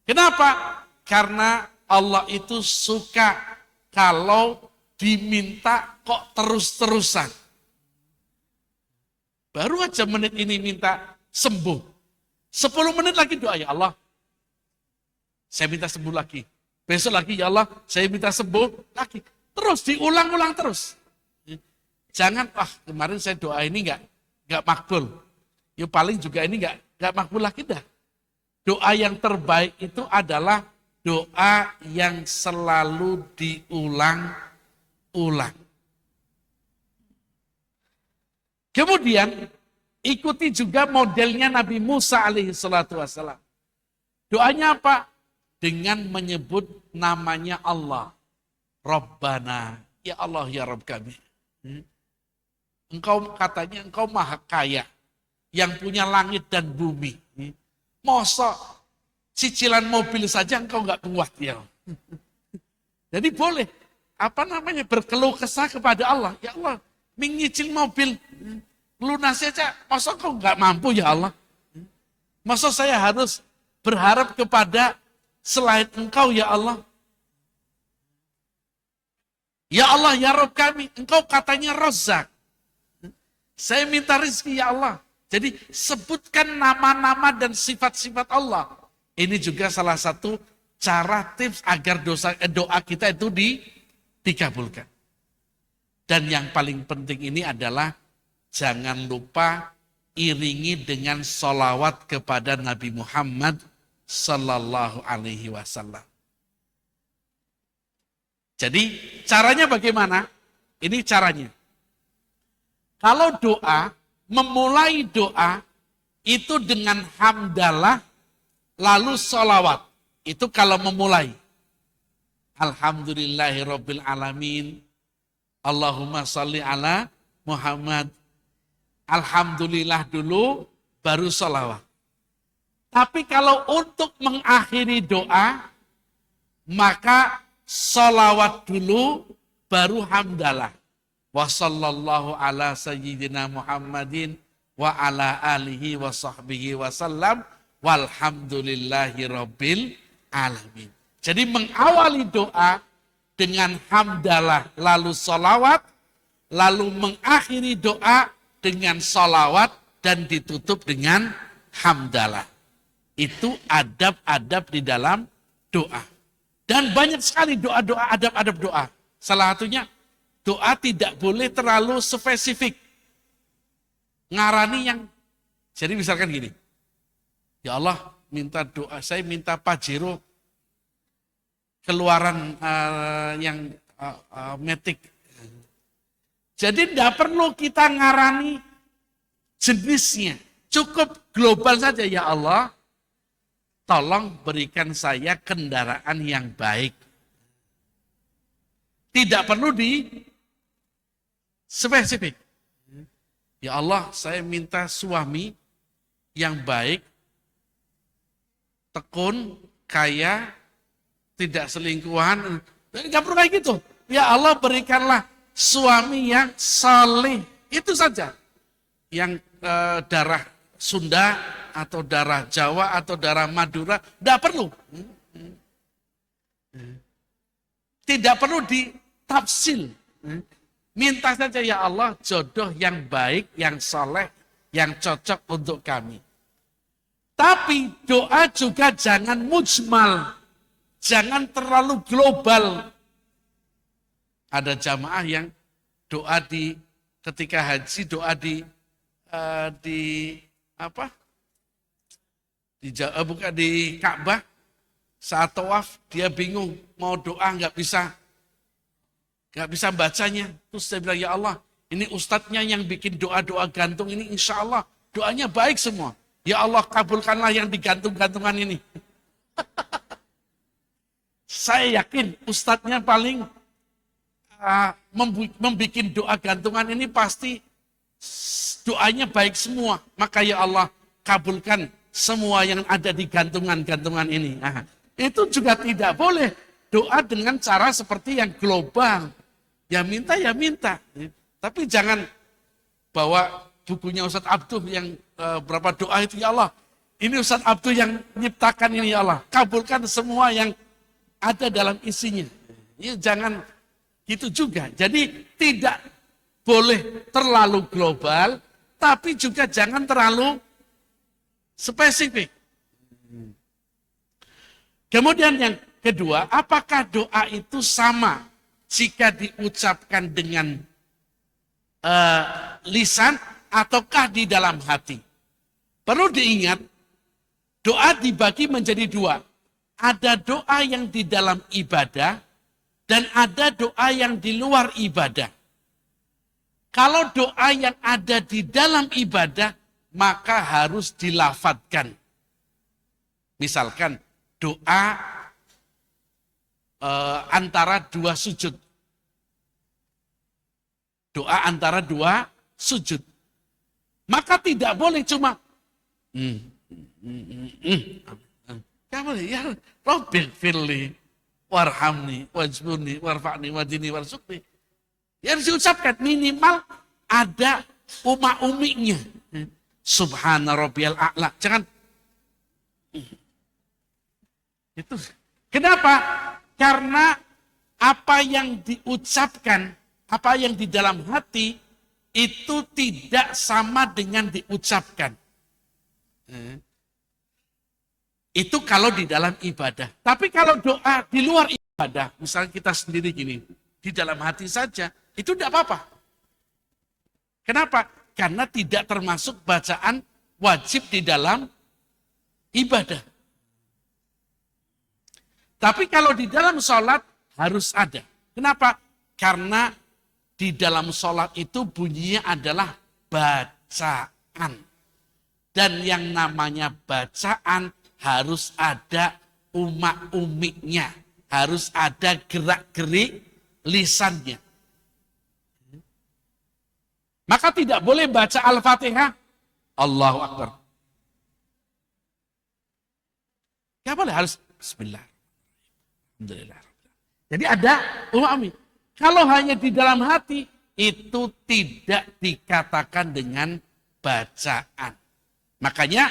Kenapa? Karena Allah itu suka kalau diminta kok terus-terusan. Baru aja menit ini minta sembuh. 10 menit lagi doa, ya Allah, saya minta sembuh lagi. Besok lagi, ya Allah, saya minta sembuh lagi. Terus diulang-ulang terus. Jangan, kemarin saya doa ini nggak makbul. Ya paling juga ini nggak makbul lagi dah. Doa yang terbaik itu adalah doa yang selalu diulang-ulang. Kemudian ikuti juga modelnya Nabi Musa alaihi salatu wassalam. Doanya apa? Dengan menyebut namanya Allah. Rabbana, ya Allah ya Rabb kami. Engkau katanya engkau maha kaya, yang punya langit dan bumi. Masa cicilan mobil saja engkau nggak kuat ya. Jadi boleh, berkeluh kesah kepada Allah. Ya Allah, menyicil mobil, lunasi aja, masa engkau nggak mampu ya Allah? Masa saya harus berharap kepada selain engkau ya Allah? Ya Allah, ya Rabb kami, engkau katanya Razzaq. Saya minta rezeki ya Allah. Jadi sebutkan nama-nama dan sifat-sifat Allah. Ini juga salah satu cara tips agar doa kita itu dikabulkan. Dan yang paling penting ini adalah jangan lupa iringi dengan sholawat kepada Nabi Muhammad Sallallahu Alaihi Wasallam. Jadi caranya bagaimana? Ini caranya. Kalau doa, memulai doa itu dengan hamdalah lalu sholawat. Itu kalau memulai. Alhamdulillahirabbil alamin. Allahumma sholli ala Muhammad. Alhamdulillah dulu baru sholawat. Tapi kalau untuk mengakhiri doa, maka sholawat dulu baru hamdalah. Wa sallallahu ala sayyidina Muhammadin wa ala alihi wa sahbihi wa sallam walhamdulillahi rabbil alamin. Jadi mengawali doa dengan hamdalah lalu sholawat, lalu mengakhiri doa dengan sholawat dan ditutup dengan hamdalah. Itu adab-adab di dalam doa. Dan banyak sekali doa-doa, adab-adab doa. Salah satunya, doa tidak boleh terlalu spesifik. Ngarani yang, jadi misalkan gini, ya Allah minta doa, saya minta Pajero keluaran yang metik. Jadi tidak perlu kita ngarani jenisnya, cukup global saja, ya Allah tolong berikan saya kendaraan yang baik. Tidak perlu spesifik. Ya Allah, saya minta suami yang baik, tekun, kaya, tidak selingkuhan. Tidak perlu kayak gitu. Ya Allah, berikanlah suami yang saleh. Itu saja. Yang darah Sunda atau darah Jawa atau darah Madura, tidak perlu. Tidak perlu ditafsil. Minta saja, ya Allah, jodoh yang baik, yang soleh, yang cocok untuk kami. Tapi doa juga jangan mujmal, jangan terlalu global. Ada jamaah yang doa ketika haji, doa di Ka'bah, saat tawaf dia bingung mau doa nggak bisa bacanya. Terus saya bilang, ya Allah, ini ustadznya yang bikin doa-doa gantung ini, insya Allah doanya baik semua. Ya Allah, kabulkanlah yang digantung-gantungan ini. Saya yakin ustadznya paling membuat doa gantungan ini pasti doanya baik semua. Maka ya Allah, kabulkan semua yang ada di gantungan-gantungan ini. Nah, itu juga tidak boleh doa dengan cara seperti yang global. Ya minta, ya minta. Tapi jangan bawa bukunya Ustadz Abduh yang berapa doa itu, ya Allah. Ini Ustadz Abduh yang menciptakan ini, ya Allah. Kabulkan semua yang ada dalam isinya. Ya, jangan gitu juga. Jadi tidak boleh terlalu global, tapi juga jangan terlalu spesifik. Kemudian yang kedua, apakah doa itu sama jika diucapkan dengan lisan ataukah di dalam hati? Perlu diingat, doa dibagi menjadi dua. ada doa yang di dalam ibadah dan ada doa yang di luar ibadah. Kalau doa yang ada di dalam ibadah, maka harus dilafadzkan. Misalkan doa antara dua sujud. Doa antara dua sujud. Maka tidak boleh cuma kamu ya Rabbil firli warhamni wajburni warfa'ni wadini warsukni. Yang diucapkan minimal ada umiknya. Subhana rabbiyal a'la. Jangan itu. Kenapa? Karena apa yang diucapkan, apa yang di dalam hati itu tidak sama dengan diucapkan. Itu kalau di dalam ibadah. Tapi kalau doa di luar ibadah, misalnya kita sendiri gini, di dalam hati saja, itu tidak apa-apa. Kenapa? Karena tidak termasuk bacaan wajib di dalam ibadah. Tapi kalau di dalam sholat harus ada. Kenapa? Karena di dalam sholat itu bunyinya adalah bacaan. Dan yang namanya bacaan harus ada umiknya, harus ada gerak-gerik lisannya. Maka tidak boleh baca Al-Fatihah, Allahu Akbar. Tidak boleh, harus Bismillah. Alhamdulillah. Jadi ada umik. Kalau hanya di dalam hati, itu tidak dikatakan dengan bacaan. Makanya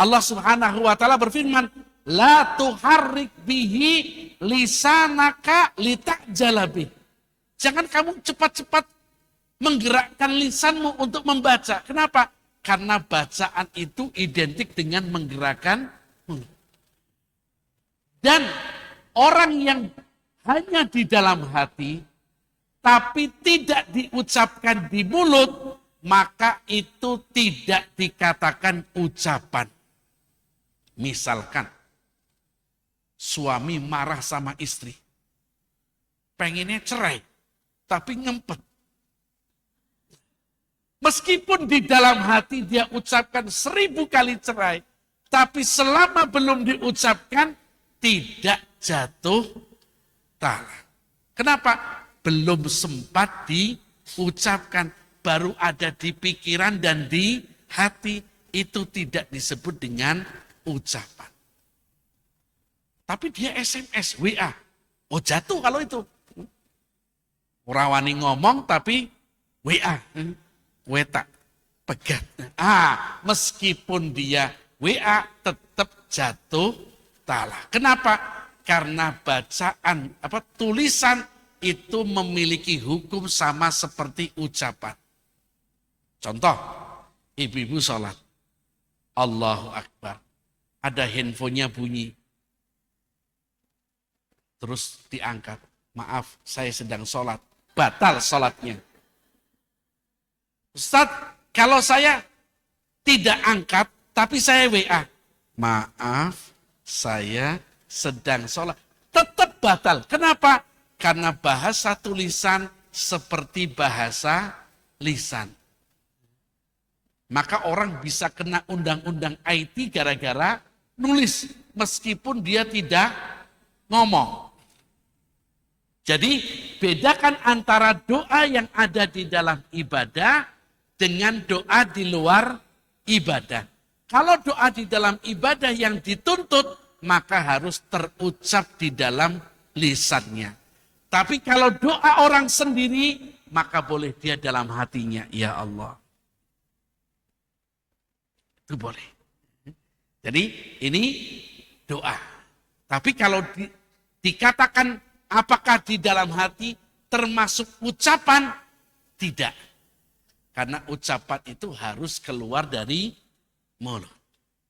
Allah Subhanahu wa taala berfirman, la tuharrik bihi lisanaka litajala bih. Jangan kamu cepat-cepat menggerakkan lisanmu untuk membaca. Kenapa? Karena bacaan itu identik dengan menggerakkan mulut. Dan orang yang hanya di dalam hati tapi tidak diucapkan di mulut, maka itu tidak dikatakan ucapan. Misalkan, suami marah sama istri. Pengennya cerai, tapi ngempet. Meskipun di dalam hati dia ucapkan 1000 kali cerai, tapi selama belum diucapkan, tidak jatuh talak. Kenapa? Belum sempat diucapkan, baru ada di pikiran dan di hati, itu tidak disebut dengan ucapan. Tapi dia SMS, WA. Oh jatuh kalau itu. Rawani ngomong tapi WA. Wetak, pegat. Meskipun dia WA tetap jatuh talak. Kenapa? Karena bacaan, tulisan itu memiliki hukum sama seperti ucapan. Contoh, ibu-ibu sholat. Allahu Akbar. Ada handphonenya bunyi. Terus diangkat. Maaf, saya sedang sholat. Batal sholatnya. Ustaz, kalau saya tidak angkat, tapi saya WA. Maaf, saya sedang sholat. Tetap batal. Kenapa? Karena bahasa tulisan seperti bahasa lisan. Maka orang bisa kena undang-undang IT gara-gara nulis meskipun dia tidak ngomong. Jadi bedakan antara doa yang ada di dalam ibadah dengan doa di luar ibadah. Kalau doa di dalam ibadah yang dituntut, maka harus terucap di dalam lisannya. Tapi kalau doa orang sendiri, maka boleh dia dalam hatinya, ya Allah. Itu boleh. Jadi ini doa. Tapi kalau dikatakan apakah di dalam hati termasuk ucapan? Tidak. Karena ucapan itu harus keluar dari mulut.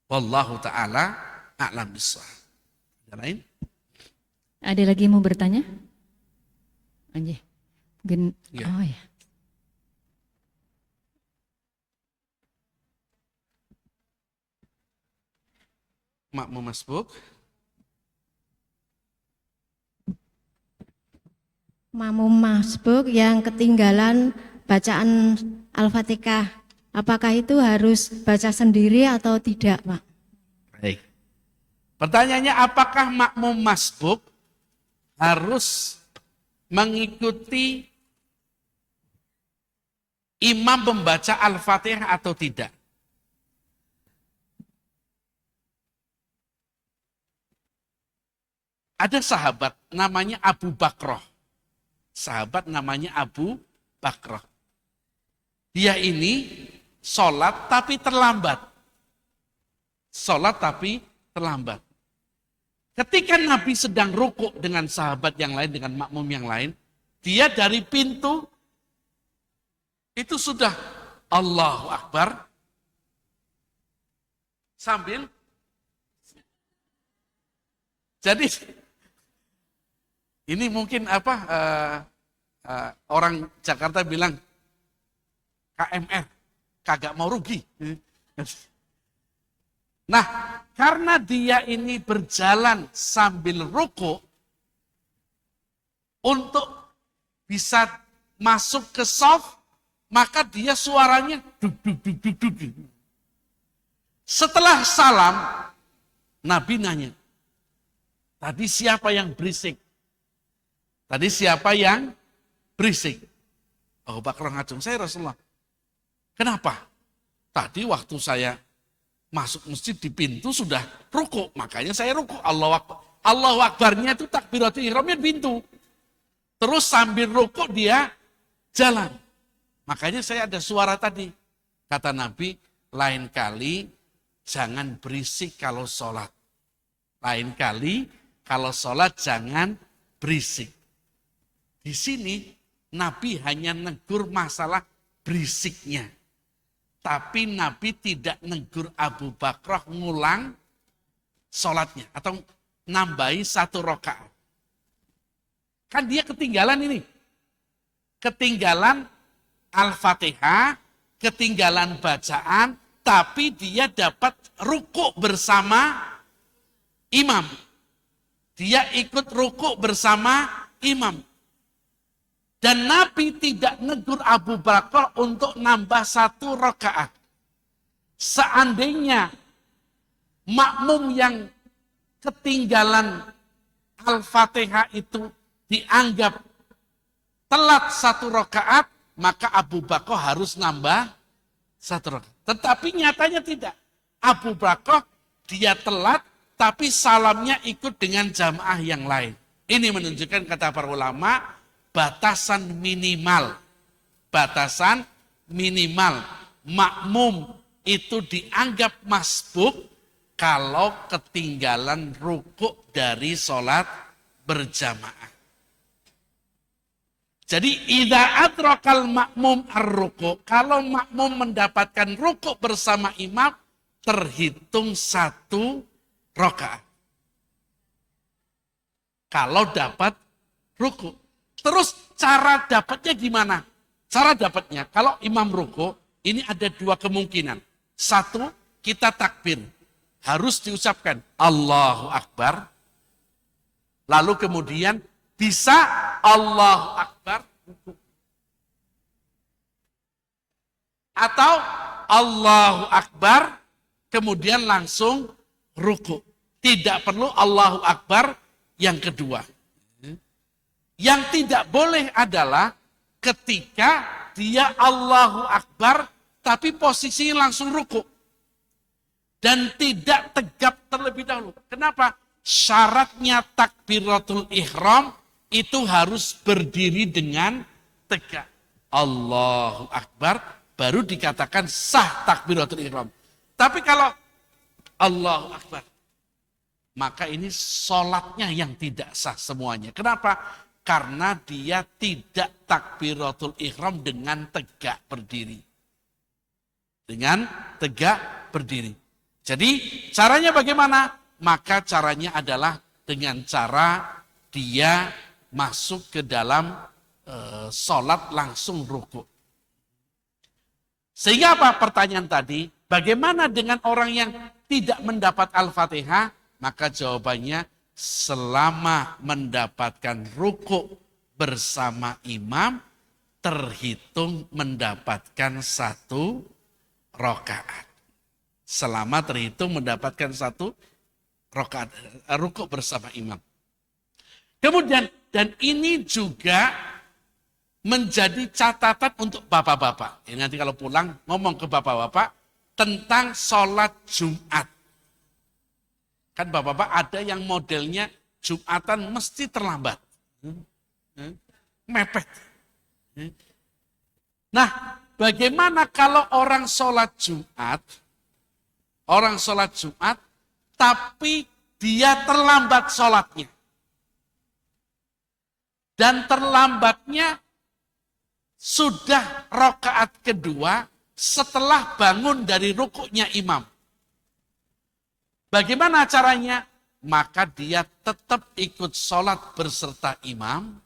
Wallahu ta'ala a'lam bishawab. Ada lain? Ada lagi yang mau bertanya? Anjir. Ya. Oh ya. Makmum masbuk. makmum masbuk yang ketinggalan bacaan Al-Fatihah, apakah itu harus baca sendiri atau tidak, Pak? Baik. Pertanyaannya, apakah makmum masbuk harus mengikuti imam membaca Al-Fatihah atau tidak? Ada sahabat namanya Abu Bakrah. Sahabat namanya Abu Bakrah. Dia ini sholat tapi terlambat. Sholat tapi terlambat. Ketika Nabi sedang rukuk dengan sahabat yang lain, dengan makmum yang lain, dia dari pintu itu sudah Allahu Akbar sambil jadi ini mungkin orang Jakarta bilang KMR, kagak mau rugi. Nah, karena dia ini berjalan sambil rukuk untuk bisa masuk ke shaf, maka dia suaranya duk duk duk duk duk. Setelah salam, Nabi nanya, tadi siapa yang berisik? Tadi siapa yang berisik? Abu Bakar ngacung, saya Rasulullah. Kenapa? Tadi waktu saya masuk masjid di pintu sudah rukuk, makanya saya rukuk. Allahu Akbar. Allahu Akbarnya itu takbiratul ihramnya di pintu. Terus sambil rukuk dia jalan. Makanya saya ada suara tadi. Kata Nabi, lain kali jangan berisik kalau sholat. Lain kali kalau sholat jangan berisik. Di sini Nabi hanya negur masalah berisiknya. Tapi Nabi tidak negur Abu Bakrah ngulang sholatnya. Atau nambahi 1 rakaat. Kan dia ketinggalan ini. Ketinggalan Al-Fatihah, ketinggalan bacaan, tapi dia dapat rukuk bersama imam. Dia ikut rukuk bersama imam. Dan Nabi tidak negur Abu Bakar untuk nambah 1 rakaat. Seandainya makmum yang ketinggalan Al-Fatihah itu dianggap telat 1 rakaat, maka Abu Bakar harus nambah 1 rakaat. Tetapi nyatanya tidak. Abu Bakar dia telat, tapi salamnya ikut dengan jamaah yang lain. Ini menunjukkan kata para ulama, batasan minimal. Batasan minimal. Makmum itu dianggap masbuk kalau ketinggalan rukuk dari sholat berjamaah. Jadi idza adrakal makmum ar-rukuk, kalau makmum mendapatkan rukuk bersama imam, terhitung 1 rakaat. Kalau dapat rukuk. Terus cara dapatnya gimana? Cara dapatnya, kalau imam rukuk, ini ada 2 kemungkinan. 1, kita takbir. Harus diucapkan Allahu Akbar. Lalu kemudian bisa Allahu Akbar. Atau Allahu Akbar, kemudian langsung rukuk. Tidak perlu Allahu Akbar yang kedua. Yang tidak boleh adalah ketika dia Allahu Akbar, tapi posisinya langsung rukuk. Dan tidak tegap terlebih dahulu. Kenapa? Syaratnya takbiratul ihram itu harus berdiri dengan tegak. Allahu Akbar, baru dikatakan sah takbiratul ihram. Tapi kalau Allahu Akbar, maka ini sholatnya yang tidak sah semuanya. Kenapa? Karena dia tidak takbiratul ihram dengan tegak berdiri. Dengan tegak berdiri. Jadi caranya bagaimana? Maka caranya adalah dengan cara dia masuk ke dalam sholat langsung rukuk. Sehingga apa pertanyaan tadi? Bagaimana dengan orang yang tidak mendapat Al-Fatihah? Maka jawabannya selama mendapatkan rukuk bersama imam terhitung mendapatkan 1 rakaat. Selama terhitung mendapatkan 1 rakaat rukuk bersama imam. Kemudian, dan ini juga menjadi catatan untuk bapak-bapak. Ya, nanti kalau pulang ngomong ke bapak-bapak tentang sholat Jumat. Kan bapak-bapak ada yang modelnya Jumatan mesti terlambat. Mepet. Nah, bagaimana kalau orang sholat Jumat, tapi dia terlambat sholatnya. Dan terlambatnya sudah rakaat kedua setelah bangun dari rukuknya imam. Bagaimana caranya? Maka dia tetap ikut sholat berserta imam,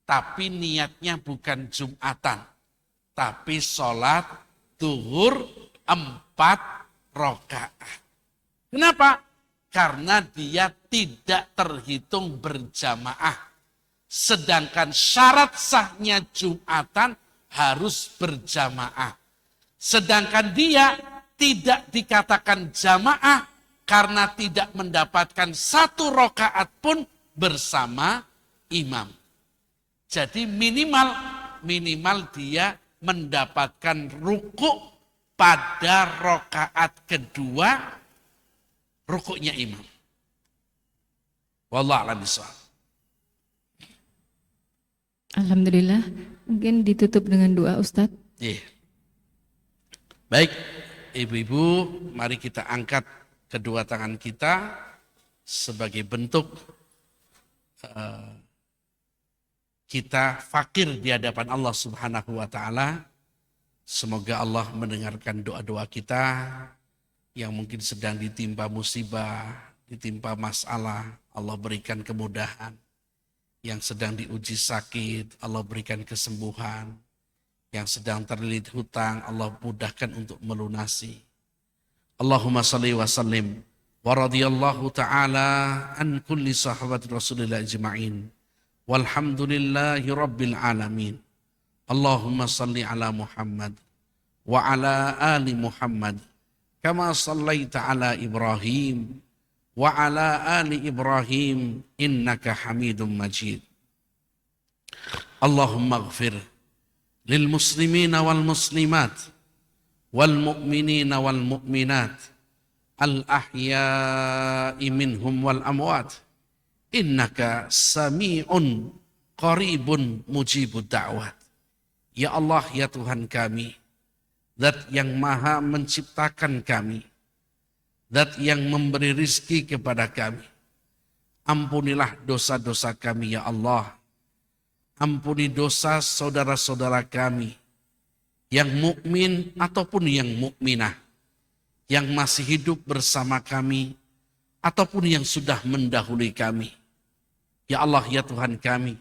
tapi niatnya bukan Jumatan, tapi sholat duhur 4 rakaat. Kenapa? Karena dia tidak terhitung berjamaah. Sedangkan syarat sahnya Jumatan harus berjamaah. Sedangkan dia tidak dikatakan jamaah karena tidak mendapatkan 1 rakaat pun bersama imam. Jadi minimal dia mendapatkan rukuk pada rakaat kedua rukuknya imam. Wallahu a'lam bishawab. Alhamdulillah. Mungkin ditutup dengan doa Ustadz. Yeah. Baik, ibu-ibu, mari kita angkat kedua tangan kita sebagai bentuk kita fakir di hadapan Allah Subhanahu wa taala. Semoga Allah mendengarkan doa-doa kita yang mungkin sedang ditimpa musibah, ditimpa masalah, Allah berikan kemudahan. Yang sedang diuji sakit, Allah berikan kesembuhan. Yang sedang terlilit hutang, Allah mudahkan untuk melunasi. Allahumma salli wa sallim wa radiyallahu ta'ala an kulli sahabat Rasulillah ajma'in. Walhamdulillahi rabbil alamin. Allahumma salli ala Muhammad wa ala ali Muhammad kama sallaita ala Ibrahim wa ala ali Ibrahim innaka Hamidum Majid. Allahumma ighfir lil muslimina wal muslimat wal mu'minina wal mu'minat al ahya'i minhum wal amwat innaka sami'un qaribun mujibud da'wat. Ya Allah, ya Tuhan kami, Zat yang maha menciptakan kami, Zat yang memberi rizki kepada kami. Ampunilah dosa-dosa kami ya Allah. Ampuni dosa saudara-saudara kami yang mukmin ataupun yang mukminah, yang masih hidup bersama kami ataupun yang sudah mendahului kami. Ya Allah, ya Tuhan kami,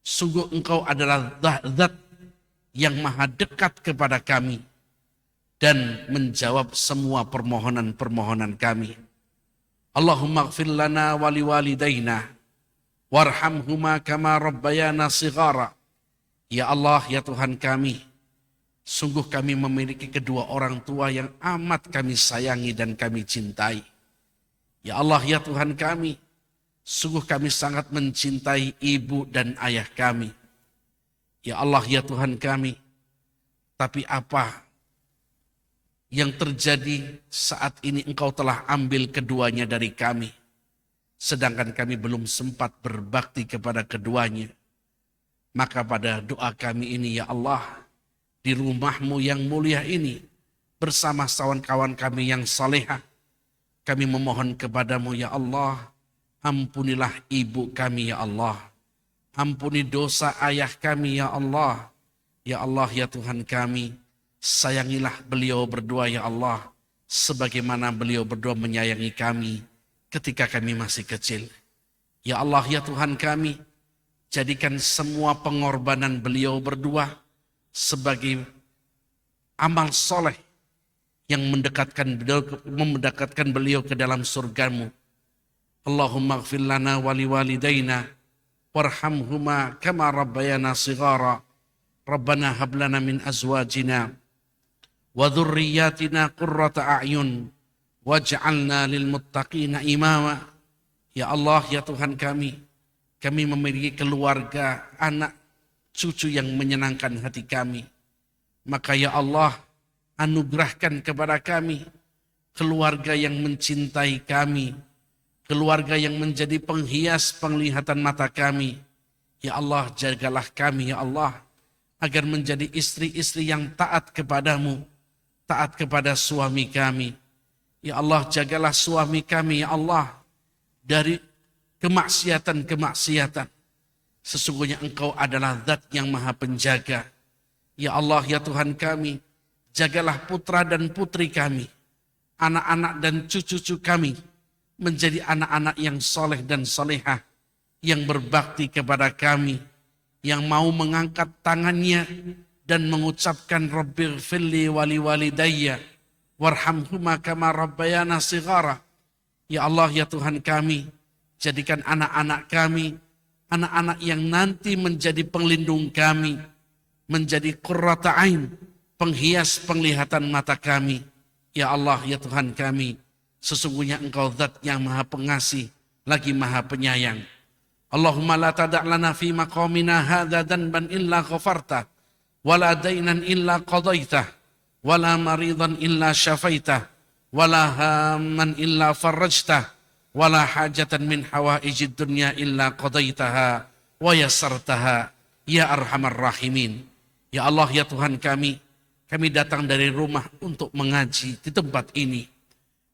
sungguh Engkau adalah Zat yang maha dekat kepada kami dan menjawab semua permohonan-permohonan kami. Allahumma ighfir lana wa liwalidayna warhamhuma kama rabbayana shighara. Ya Allah, ya Tuhan kami, sungguh kami memiliki kedua orang tua yang amat kami sayangi dan kami cintai. Ya Allah, ya Tuhan kami, sungguh kami sangat mencintai ibu dan ayah kami. Ya Allah, ya Tuhan kami, tapi apa yang terjadi saat ini Engkau telah ambil keduanya dari kami, sedangkan kami belum sempat berbakti kepada keduanya. Maka pada doa kami ini ya Allah, di rumah-Mu yang mulia ini, bersama kawan-kawan kami yang salehah, kami memohon kepadamu ya Allah, ampunilah ibu kami ya Allah. Ampuni dosa ayah kami ya Allah. Ya Allah, ya Tuhan kami, sayangilah beliau berdua ya Allah, sebagaimana beliau berdua menyayangi kami ketika kami masih kecil. Ya Allah, ya Tuhan kami, jadikan semua pengorbanan beliau berdua sebagai amal soleh yang mendekatkan beliau ke dalam surga-Mu. Allahumma ighfir lana wa liwalidayna warhamhuma kama rabbayana shighara. Rabbana hab lana min azwajina wa dhurriyyatina qurrata a'yun waj'alna lil muttaqina imama. Ya Allah, ya Tuhan kami memiliki keluarga, anak, cucu yang menyenangkan hati kami. Maka ya Allah, anugerahkan kepada kami keluarga yang mencintai kami, keluarga yang menjadi penghias penglihatan mata kami. Ya Allah, jagalah kami ya Allah, agar menjadi istri-istri yang taat kepadamu, taat kepada suami kami. Ya Allah, jagalah suami kami ya Allah dari kemaksiatan-kemaksiatan. Sesungguhnya Engkau adalah Zat yang Maha Penjaga. Ya Allah, ya Tuhan kami, jagalah putra dan putri kami, anak-anak dan cucu-cucu kami, menjadi anak-anak yang soleh dan solehah, yang berbakti kepada kami, yang mau mengangkat tangannya dan mengucapkan Rabbighfirli wali walidayya warhamhuma kama rabbayana shighara. Ya Allah, ya Tuhan kami, jadikan anak-anak kami anak-anak yang nanti menjadi pelindung kami, menjadi qurrata ain, penghias penglihatan mata kami. Ya Allah, ya Tuhan kami, sesungguhnya Engkau Zat yang Maha Pengasih lagi Maha Penyayang. Allahumma la tada' lana fi maqamina hadza dhanban illa ghafarta, wala dainan illa qadaitah, wala maridan illa syafaitah, wala hamman illa farajtah, wala hajatan min hawaijid dunya illa qadaitaha wa yassartaha ya arhamar rahimin. Ya Allah, ya Tuhan kami datang dari rumah untuk mengaji di tempat ini.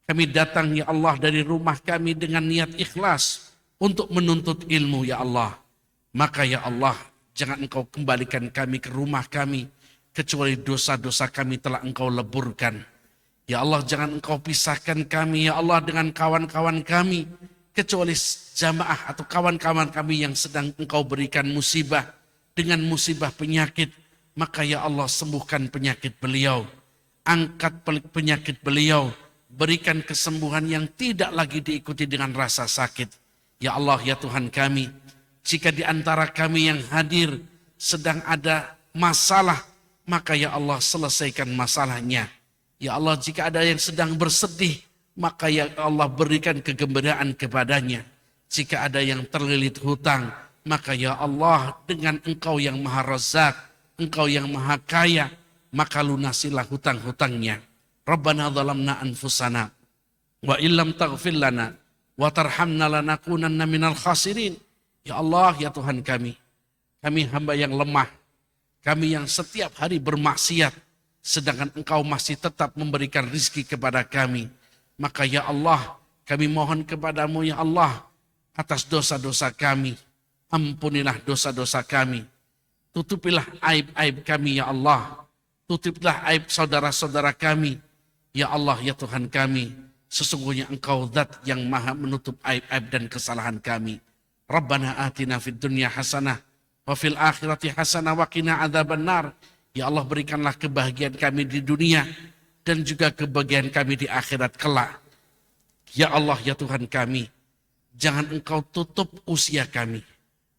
Kami datang ya Allah dari rumah kami dengan niat ikhlas untuk menuntut ilmu ya Allah. Maka ya Allah, jangan Engkau kembalikan kami ke rumah kami kecuali dosa-dosa kami telah Engkau leburkan. Ya Allah, jangan Engkau pisahkan kami ya Allah dengan kawan-kawan kami kecuali jamaah atau kawan-kawan kami yang sedang Engkau berikan musibah dengan musibah penyakit. Maka ya Allah, sembuhkan penyakit beliau, angkat penyakit beliau, berikan kesembuhan yang tidak lagi diikuti dengan rasa sakit. Ya Allah, ya Tuhan kami, jika di antara kami yang hadir sedang ada masalah, maka ya Allah selesaikan masalahnya. Ya Allah, jika ada yang sedang bersedih, maka ya Allah berikan kegembiraan kepadanya. Jika ada yang terlilit hutang, maka ya Allah dengan Engkau yang Maha Razzaq, Engkau yang Maha Kaya, maka lunasilah hutang-hutangnya. Rabbana zalamna anfusana wa illam taghfir lana wa tarhamna lanakunanna minal khasirin. Ya Allah, ya Tuhan kami hamba yang lemah, kami yang setiap hari bermaksiat, sedangkan Engkau masih tetap memberikan rizki kepada kami. Maka ya Allah, kami mohon kepadamu ya Allah, atas dosa-dosa kami, ampunilah dosa-dosa kami, tutupilah aib-aib kami ya Allah, tutupilah aib saudara-saudara kami. Ya Allah, ya Tuhan kami, sesungguhnya Engkau Zat yang Maha menutup aib-aib dan kesalahan kami. Rabbana atina fid dunya hasanah wa fil akhirati hasanah wa qina adzabannar. Ya Allah, berikanlah kebahagiaan kami di dunia dan juga kebahagiaan kami di akhirat kelak. Ya Allah, ya Tuhan kami, jangan Engkau tutup usia kami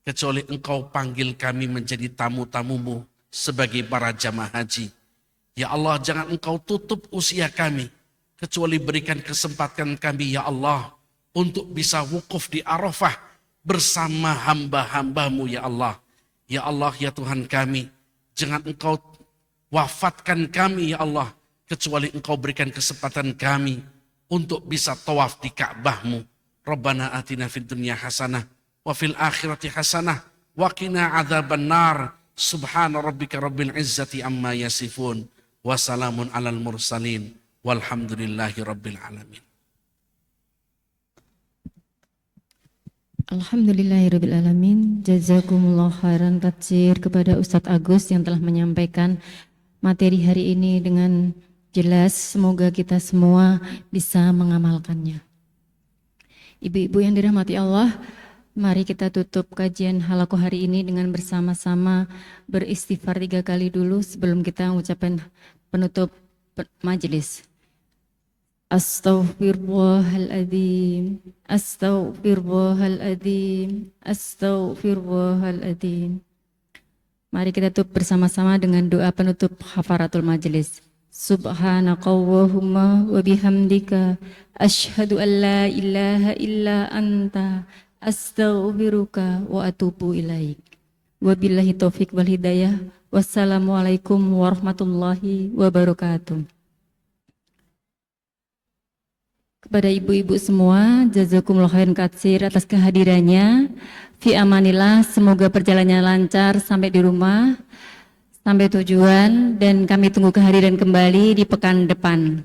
kecuali Engkau panggil kami menjadi tamu-tamumu sebagai para jamaah haji. Ya Allah, jangan Engkau tutup usia kami kecuali berikan kesempatan kami ya Allah untuk bisa wukuf di Arafah bersama hamba-hambamu ya Allah. Ya Allah, ya Tuhan kami, jangan Engkau wafatkan kami ya Allah kecuali Engkau berikan kesempatan kami untuk bisa tawaf di Ka'bahmu. Rabbana atina fid dunya hasanah wa fil akhirati hasanah wa qina adzabannar. Subhana rabbika rabbil izzati amma yasifun wa salamun alal mursalin walhamdulillahi rabbil alamin. Alhamdulillahirrabbilalamin. Jazakumullah khairan katsir kepada Ustadz Agus yang telah menyampaikan materi hari ini dengan jelas. Semoga kita semua bisa mengamalkannya. Ibu-ibu yang dirahmati Allah, mari kita tutup kajian halakoh hari ini dengan bersama-sama beristighfar 3 kali dulu sebelum kita mengucapkan penutup majelis. Astaghfirullahaladzim, astaghfirullahaladzim, astaghfirullahaladzim. Mari kita tutup bersama-sama dengan doa penutup hafaratul majelis. Subhanakallahumma wa bihamdika asyhadu an la ilaha illa anta astaghfiruka wa atubu ilaik. Wabillahi taufik wal hidayah. Wassalamualaikum warahmatullahi wabarakatuh. Kepada ibu-ibu semua, jazakumullah khairan katsir atas kehadirannya. Fi amanillah, semoga perjalanannya lancar sampai di rumah, sampai tujuan, dan kami tunggu kehadiran kembali di pekan depan.